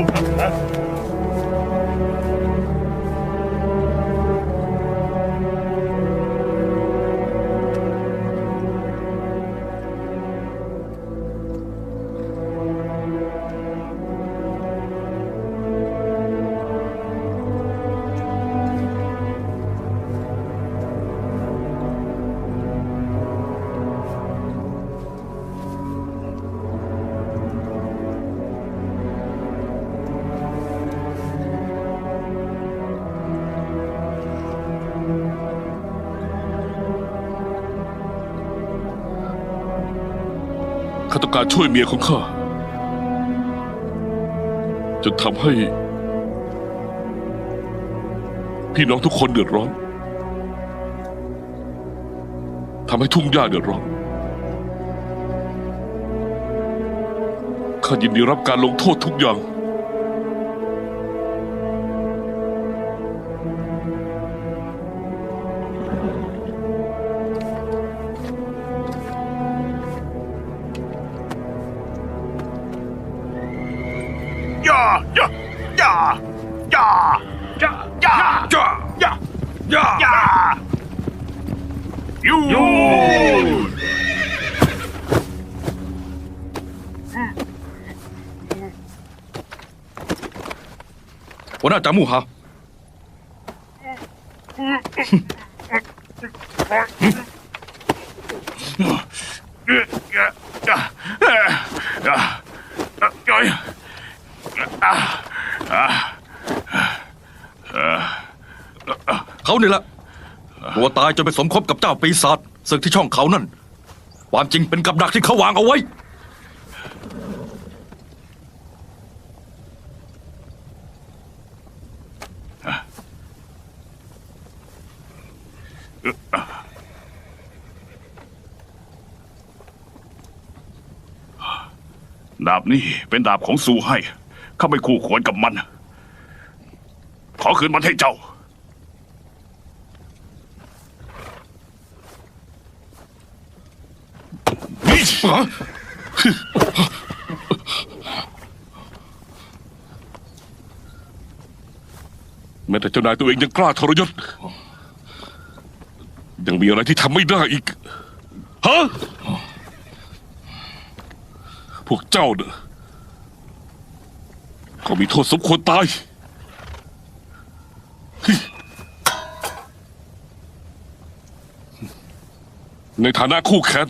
ข้าต้องการช่วยเมียของข้าจนทำให้พี่น้องทุกคนเดือดร้อนทำให้ทุ่งหญ้าเดือดร้อนข้ายินดีรับการลงโทษทุกอย่าง อย่าอย่าอย่าอย่าอย่าอย่าอย่าอย่าอย่าอยู่ หัวหน้าจามู่ฮา อย่า เขานี่แหละตัวตายจนไปสมคบกับเจ้าปีศาจศึกที่ช่องเขานั่นความจริงเป็นกับดักที่เขาวางเอาไว้ ดาบนี่เป็นดาบของซูให้ข้าไม่คู่ควรกับมัน ขอคืนมันให้เจ้า แม้แต่เจ้านายตัวเองยังกล้าทรยศยังมีอะไรที่ทำไม่ได้อีกฮะพวกเจ้าเนอะก็มีโทษสมควรตายในฐานะคู่แค้น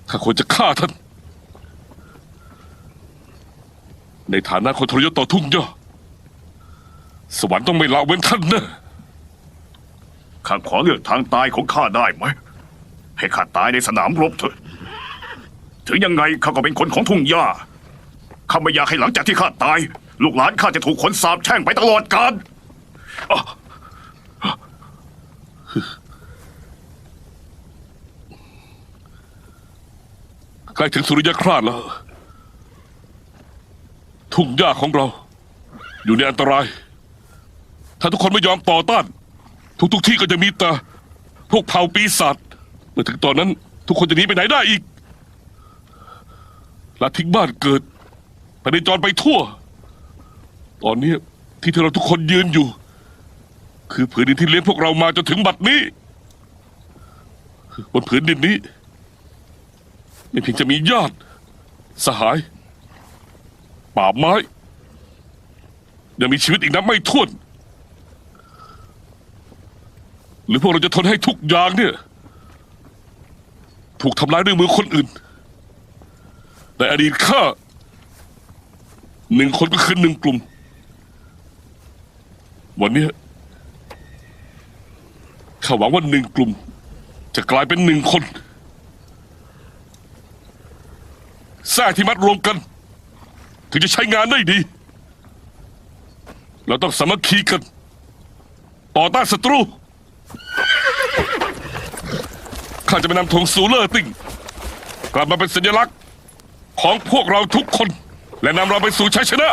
ข้าควรจะฆ่าท่านในฐานะคนทรยศต่อทุ่งหญ้าสวรรค์ต้องไม่ละเว้นท่านนะ ข้าขอเลือกทางตายของข้าได้ไหม ให้ข้าตายในสนามรบเถอะ ถึงยังไงข้าก็เป็นคนของทุ่งหญ้า ข้าไม่อยากให้หลังจากที่ข้าตาย ลูกหลานข้าจะถูกคนสาปแช่งไปตลอดกาล ใกล้ถึงสุริยคราสแล้ว ทุ่งหญ้าของเรา อยู่ในอันตราย ถ้าทุกคนไม่ยอมต่อต้าน ทุกที่ก็จะมีแต่พวกเผ่าปีศาจเมื่อถึงตอนนั้น ทุกคนจะหนีไปไหนได้อีกละทิ้งบ้านเกิดไปในจรไปทั่ว ตอนนี้ที่เราทุกคนยืนอยู่ คือผืนดินที่เลี้ยงพวกเรามาจนถึงบัดนี้บนผืนดินนี้ไม่เพียงจะมีญาติสหายป่าไม้ยังมีชีวิตอีกนับไม่ถ้วนหรือพวกเราจะทนให้ทุกอย่างเนี่ยถูกทำร้ายด้วยมือคนอื่นแต่อดีตข้าหนึ่งคนก็คือหนึ่งกลุ่มวันนี้ข้าหวังว่าหนึ่งกลุ่มจะกลายเป็นหนึ่งคนแท้ที่มัดรวมกันถึงจะใช้งานได้ดีเราต้องสามัคคีกันต่อต้านศัตรูข้าจะไปนำธงซูเลอร์ติ้งกลับมาเป็นสัญลักษณ์ของพวกเราทุกคนและนำเราไปสู่ชัยชนะ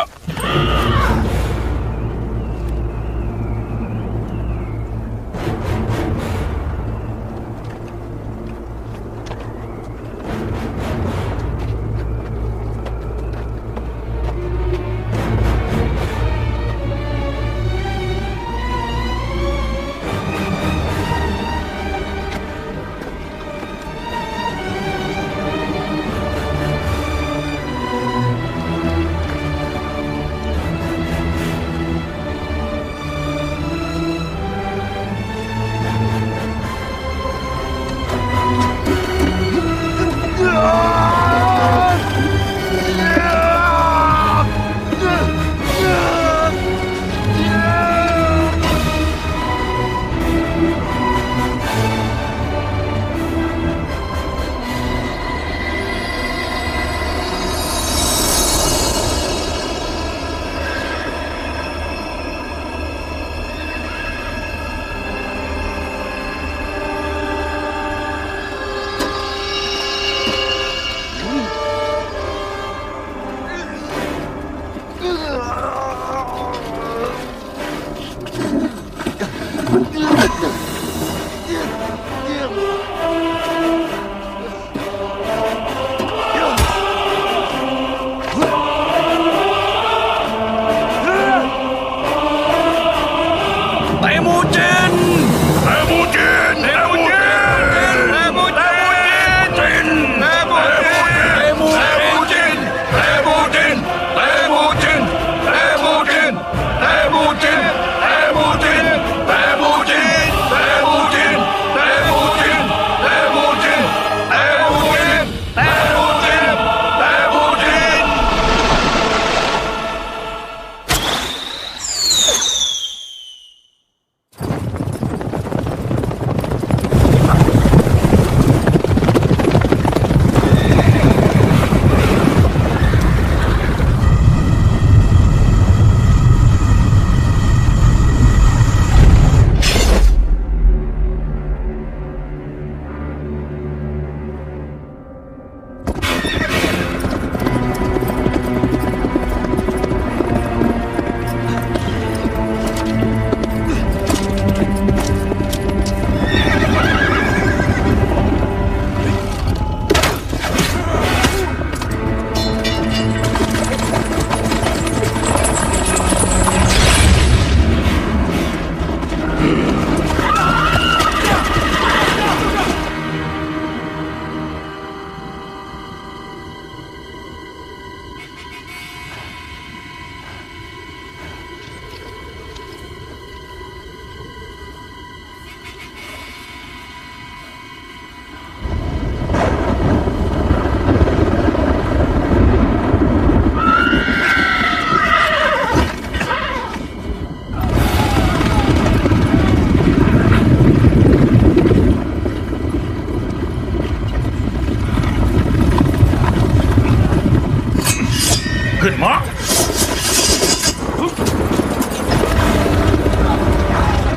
ขึ้นมา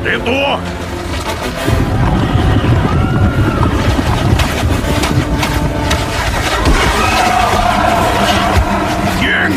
เตรียมตัวยิง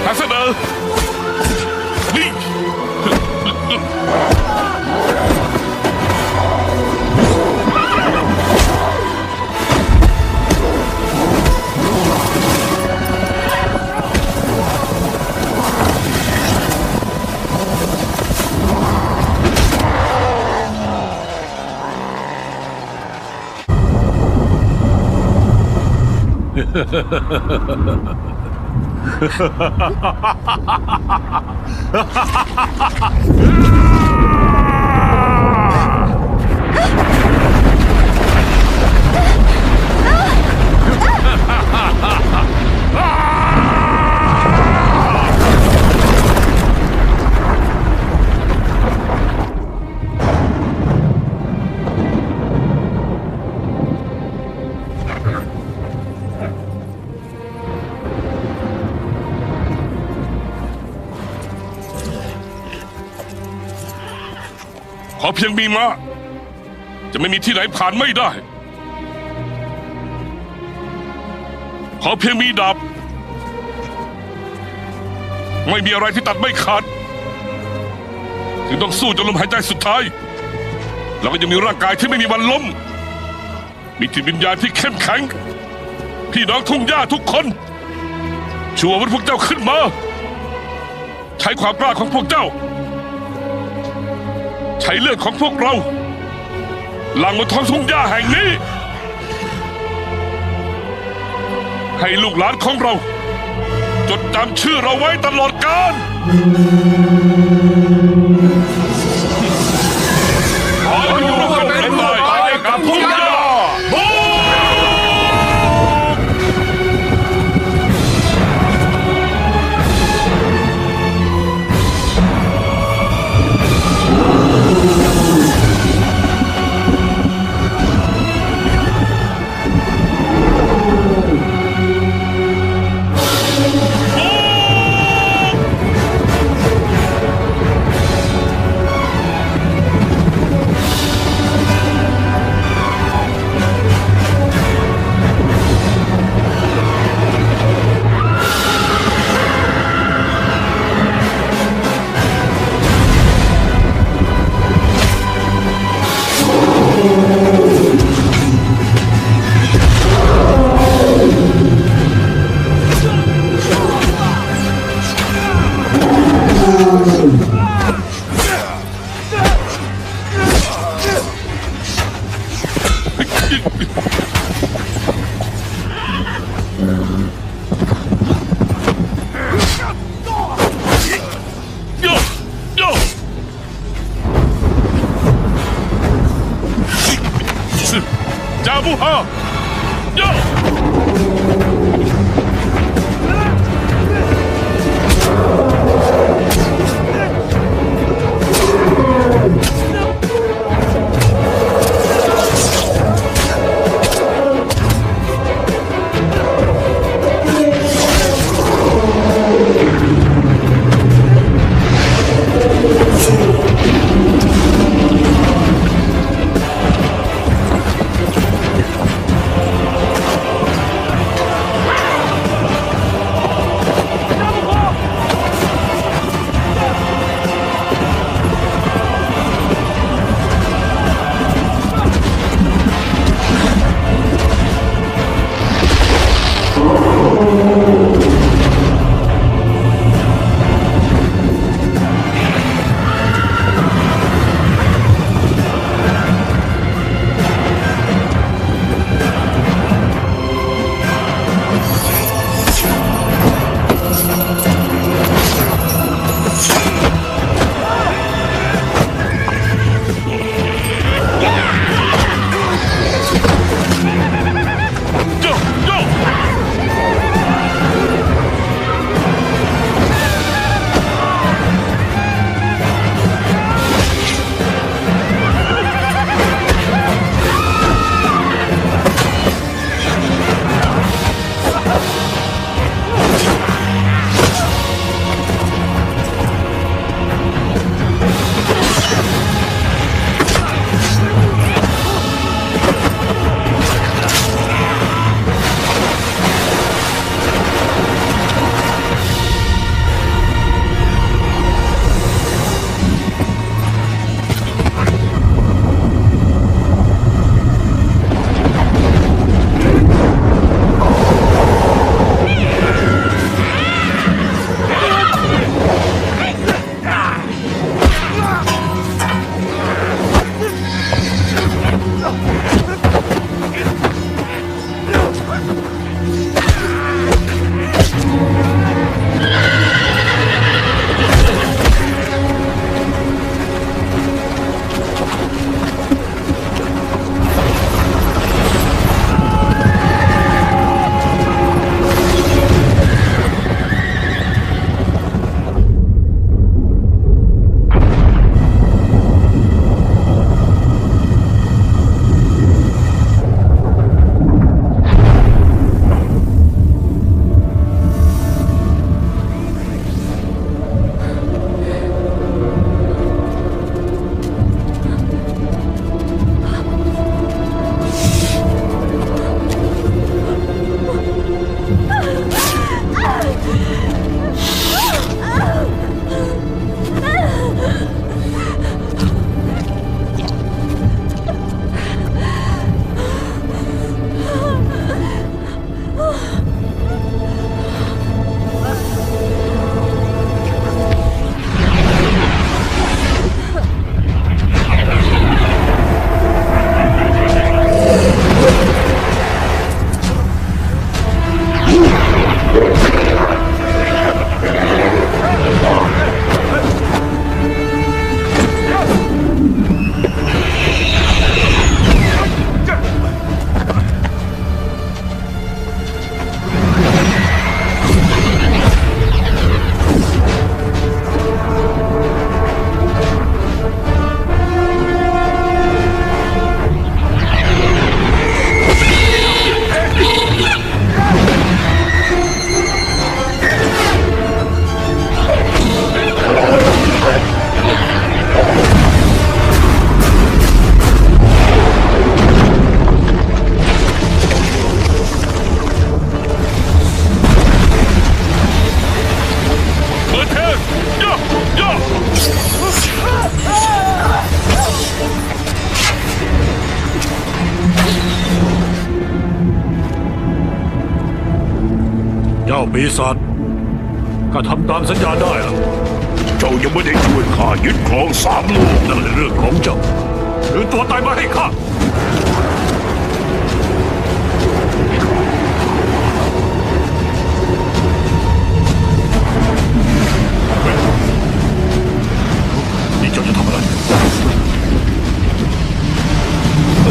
ทางเสนอนี่ ขอเพียงมีม้าจะไม่มีที่ไหนผ่านไม่ได้ ขอเพียงมีดาบไม่มีอะไรที่ตัดไม่ขาดถึงต้องสู้จนลมหายใจสุดท้ายเราก็ยังมีร่างกายที่ไม่มีวันล้มมีจิตวิญญาณที่เข้มแข็งพี่น้องทุ่งหญ้าทุกคนชูอาวุธพวกเจ้าขึ้นมาใช้ความกล้าของพวกเจ้าใช้เลือดของพวกเราหลั่งบนท้องทุ่งหญ้าแห่งนี้ให้ลูกหลานของเราจดจำชื่อเราไว้ตลอดกาลขออยู่ร่วมกันเป็นตายกับทุ่งหญ้าบูจาบูฮาโย ปีศาจข้าทำตามสัญญาได้แล้ว เจ้ายังไม่ได้ช่วยข้ายึดครอง3 โลก นั่นเป็นเรื่องของเจ้าหรือตัวตายมาให้ข้านี่เจ้าจะทำอะไร เ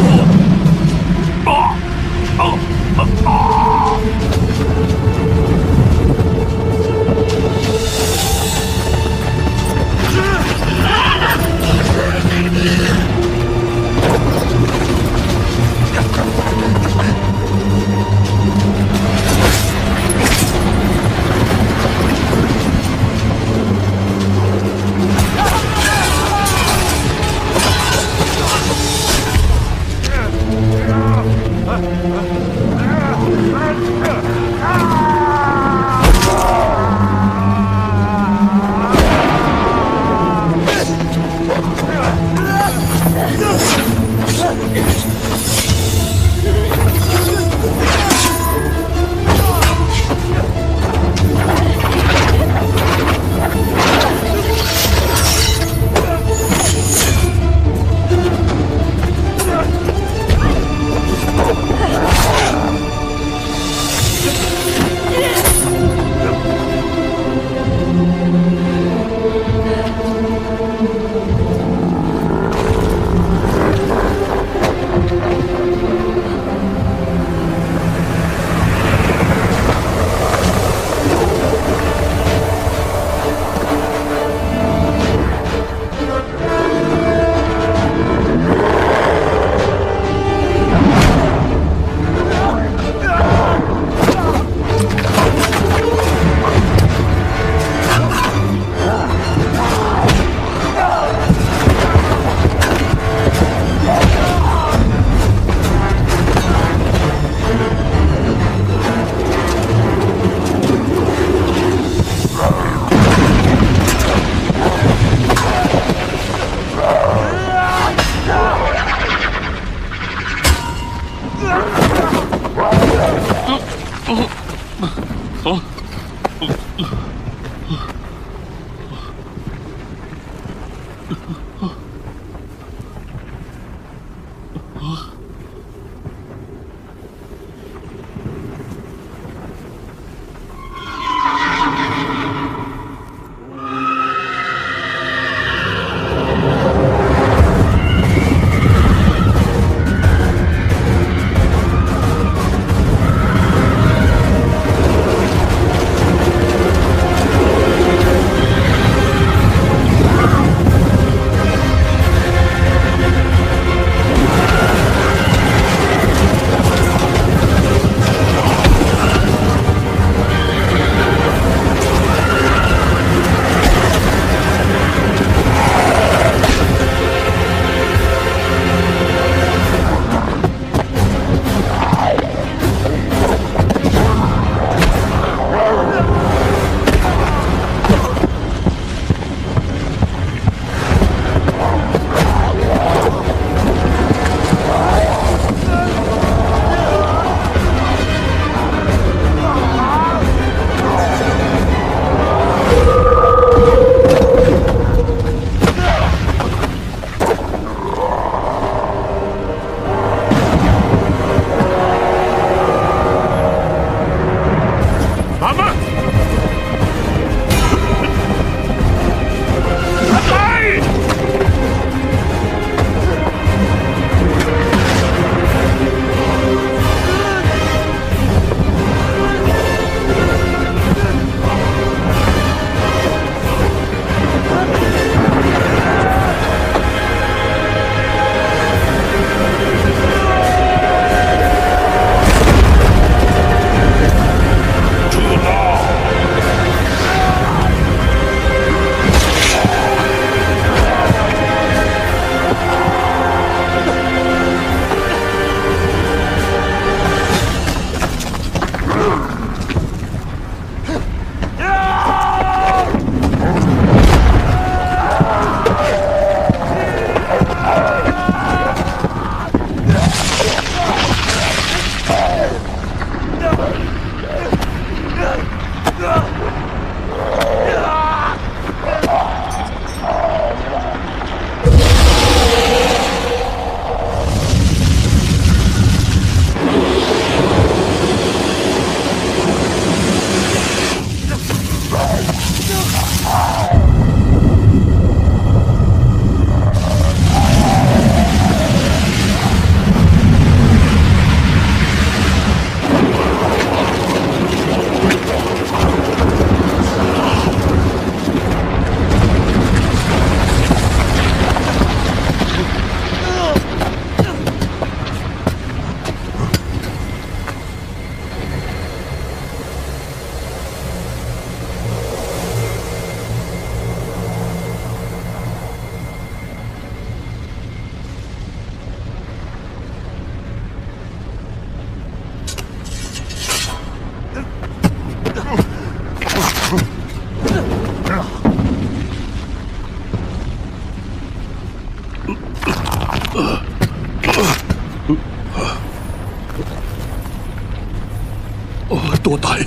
ตัวตาย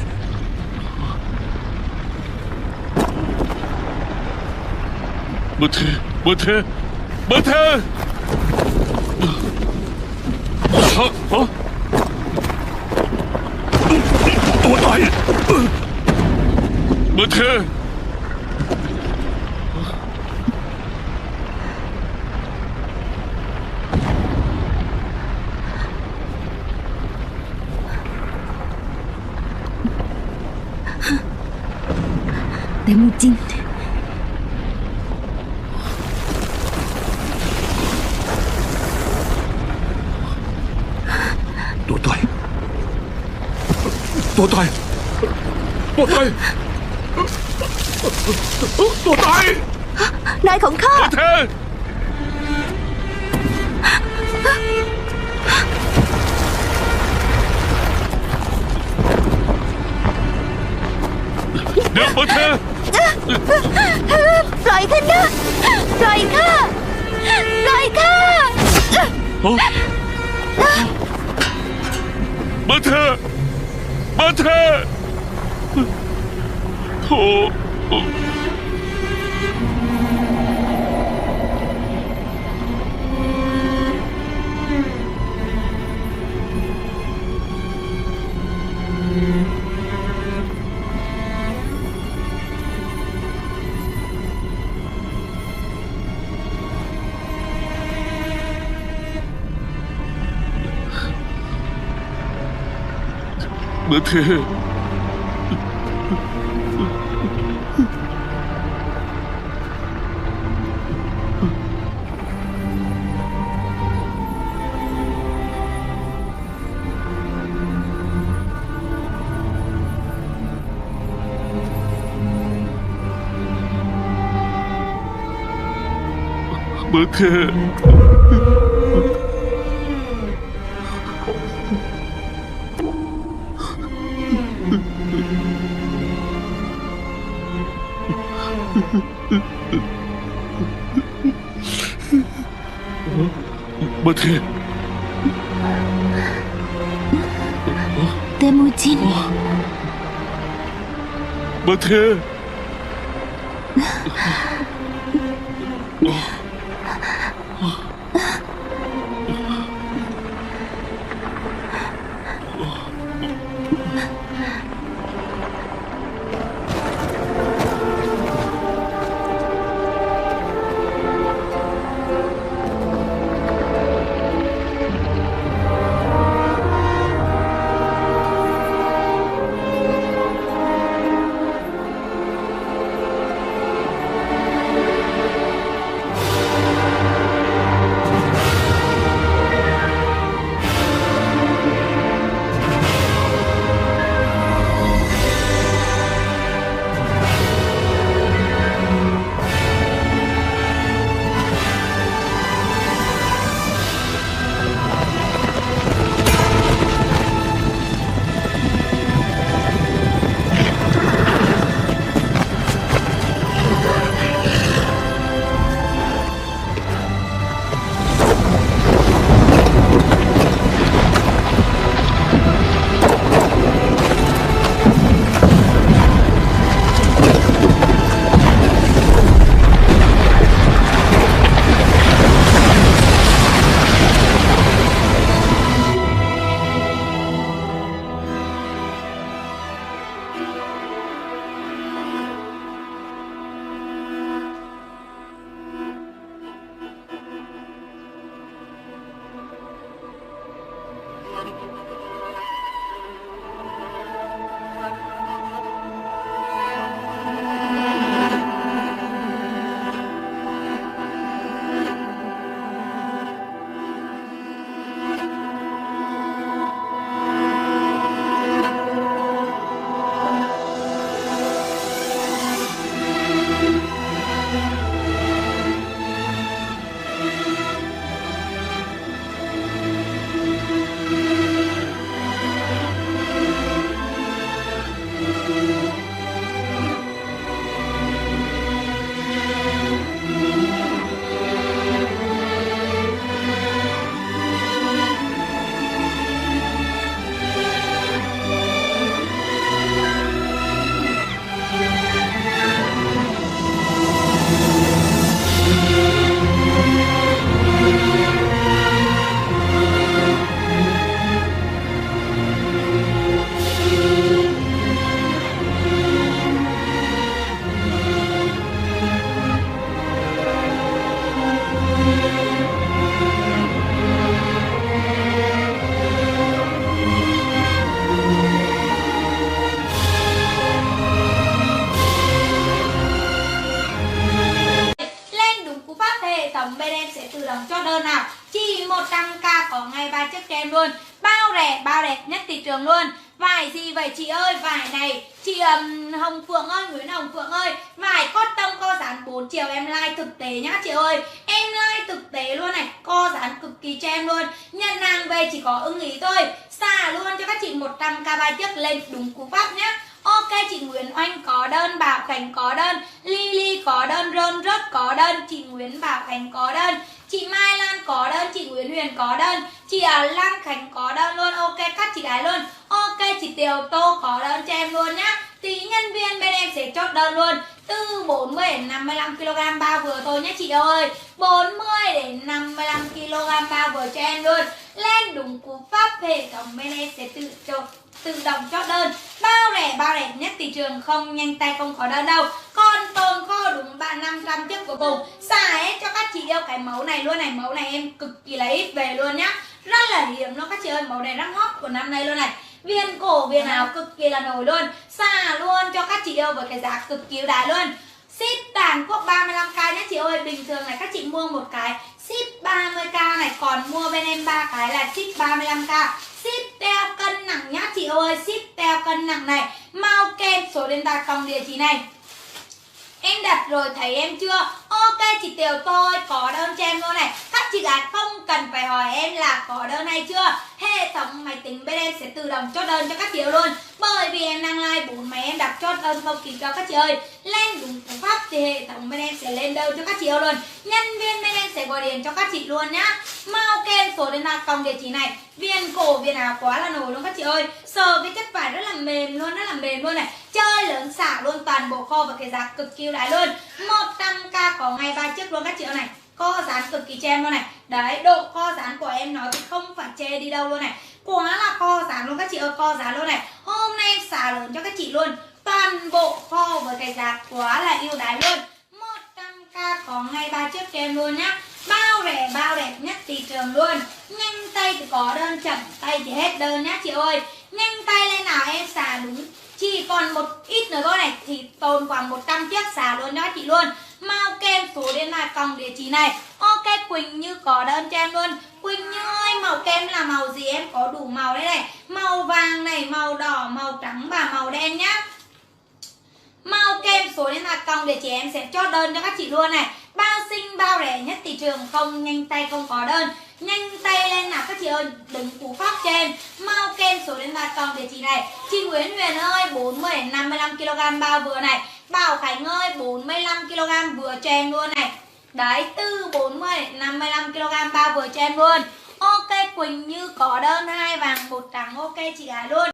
เบอร์เทเบอร์เทเบอร์เทฮะ ตัวตาย เบอร์เท แต่มูจิน ตัวตาย ตัวตาย ตัวตาย ตัวตาย นายของข้า เบอร์เทเดี๋ยวเบอร์เท ปล่อยข้านะปล่อยข้าปล่อยข้า เบอร์เทเบอร์เทโธ่ เบอร์เทเบอร์เท เบอร์เท เตมูจิน เบอร์เท bên em sẽ tự động chốt đơn nào. Chỉ 100k có ngay 3 chiếc cho em luôn. Bao rẻ nhất thị trường luôn. Vải gì vậy chị ơi? Vải này chị Hồng Phượng ơi, Nguyễn Hồng Phượng ơi, vải cotton co giãn 4 chiều em like thực tế nhá chị ơi. Em like thực tế luôn này, co giãn cực kỳ cho em luôn. Nhận hàng về chỉ có ưng ý thôi. Xả luôn cho các chị 100k 3 chiếc lên đúng cú pháp nhá. Ok, chị Nguyễn Oanh có đơn, Bảo Khánh có đơn, Lily có đơn, Rơn Rớt có đơn, chị Nguyễn Bảo Khánh có đơn, chị Mai Lan có đơn, chị Nguyễn Huyền có đơn, chị Lan Khánh có đơn luôn. Ok, các chị gái luôn. Ok, chị Tiểu Tô có đơn cho em luôn nhá. Tí nhân viên bên em sẽ chốt đơn luôn. Từ 40 đến 55 kg bao vừa thôi nhé chị ơi. 40 đến 55 kg bao vừa cho em luôn. Lên đúng cú pháp, hệ thống bên em sẽ tự động chốt đơn. Bao rẻ nhất thị trường, không nhanh tay không có đơn đâu. Còn tồn kho đúng 500 chiếc cuối cùng. Xả hết cho các chị yêu cái mẫu này luôn này. Mẫu này em cực kỳ là ít về luôn nhá. Rất là hiếm luôn các chị ơi. Mẫu này rất hot của năm nay luôn này. Viên cổ viền áo cực kỳ là nổi luôn. Xả luôn cho các chị yêu với cái giá cực kỳ ưu đãi luôn. Ship toàn quốc 35k nhé chị ơi. Bình thường này các chị mua một cái ship 30k này, còn mua bên em 3 cái là ship 35k. Ship teo cân nặng nhá chị ơi. Ship teo cân nặng này. Mau kem số điện thoại cộng địa chỉ này. Em đặt rồi thấy em chưa? Ok, chị Tiểu tôi có đơn cho em luôn này. Các chị gái không cần phải hỏi em là có đơn hay chưa. Hệ thống máy tính bên em sẽ tự động chốt đơn cho các chị luôn. Bởi vì em đang like 4 máy em đặt chốt đơn không kịp cho các chị ơi. Lên đúng cú pháp thì hệ thống bên em sẽ lên đơn cho các chị luôn. Nhân viên bên em sẽ gọi điện cho các chị luôn nhá. Mau kem số điện thoại cộng địa chỉ này. Viền cổ viền áo quá là nổi luôn các chị ơi. Sờ cái chất vải rất là mềm luôn, rất là mềm luôn này. Chơi lớn xả luôn, toàn bộ kho và cái giá cực kỳ đãi luôn. 100k có ngay 3 chiếc luôn các chị ơi này. Co dán cực kỳ cho em luôn này. Đấy, độ co dán của em nói thì không phải chê đi đâu luôn này. Quá là co dán luôn các chị ơi, co dán luôn này. Hôm nay em xả lớn cho các chị luôn. Toàn bộ kho với cái giá quá là ưu đãi luôn. 100k có ngay 3 chiếc cho em luôn nhá. Bao đẹp nhất thị trường luôn. Nhanh tay thì có đơn, chậm tay thì hết đơn nhá chị ơi. Nhanh tay lên nào em xả đúng. Chỉ còn một ít nữa thôi này thì tồn khoảng 100 chiếc, xả luôn đó chị luôn. Mau kem số điện thoại cộng địa chỉ này. Ok, Quỳnh Như có đơn cho em luôn. Quỳnh Như ơi, màu kem là màu gì em có đủ màu đấy này. Màu vàng này, màu đỏ, màu trắng và màu đen nhá. Mau kem số điện thoại cộng địa chỉ em sẽ chốt đơn cho các chị luôn này. Bao xinh bao rẻ nhất thị trường, không nhanh tay không có đơn. Nhanh tay lên nào các chị ơi, đứng cú pháp cho em. Mau kem số điện thoại cộng địa chỉ này. Chị Nguyễn Huyền ơi, 40 đến 55 kg bao vừa này. Bảo Khánh ơi, 45 kg vừa cho em luôn này. Đấy, từ 40 đến 55 kg bao vừa cho em luôn. Ok, Quỳnh Như có đơn 2 vàng 1 trắng. Ok chị gái luôn.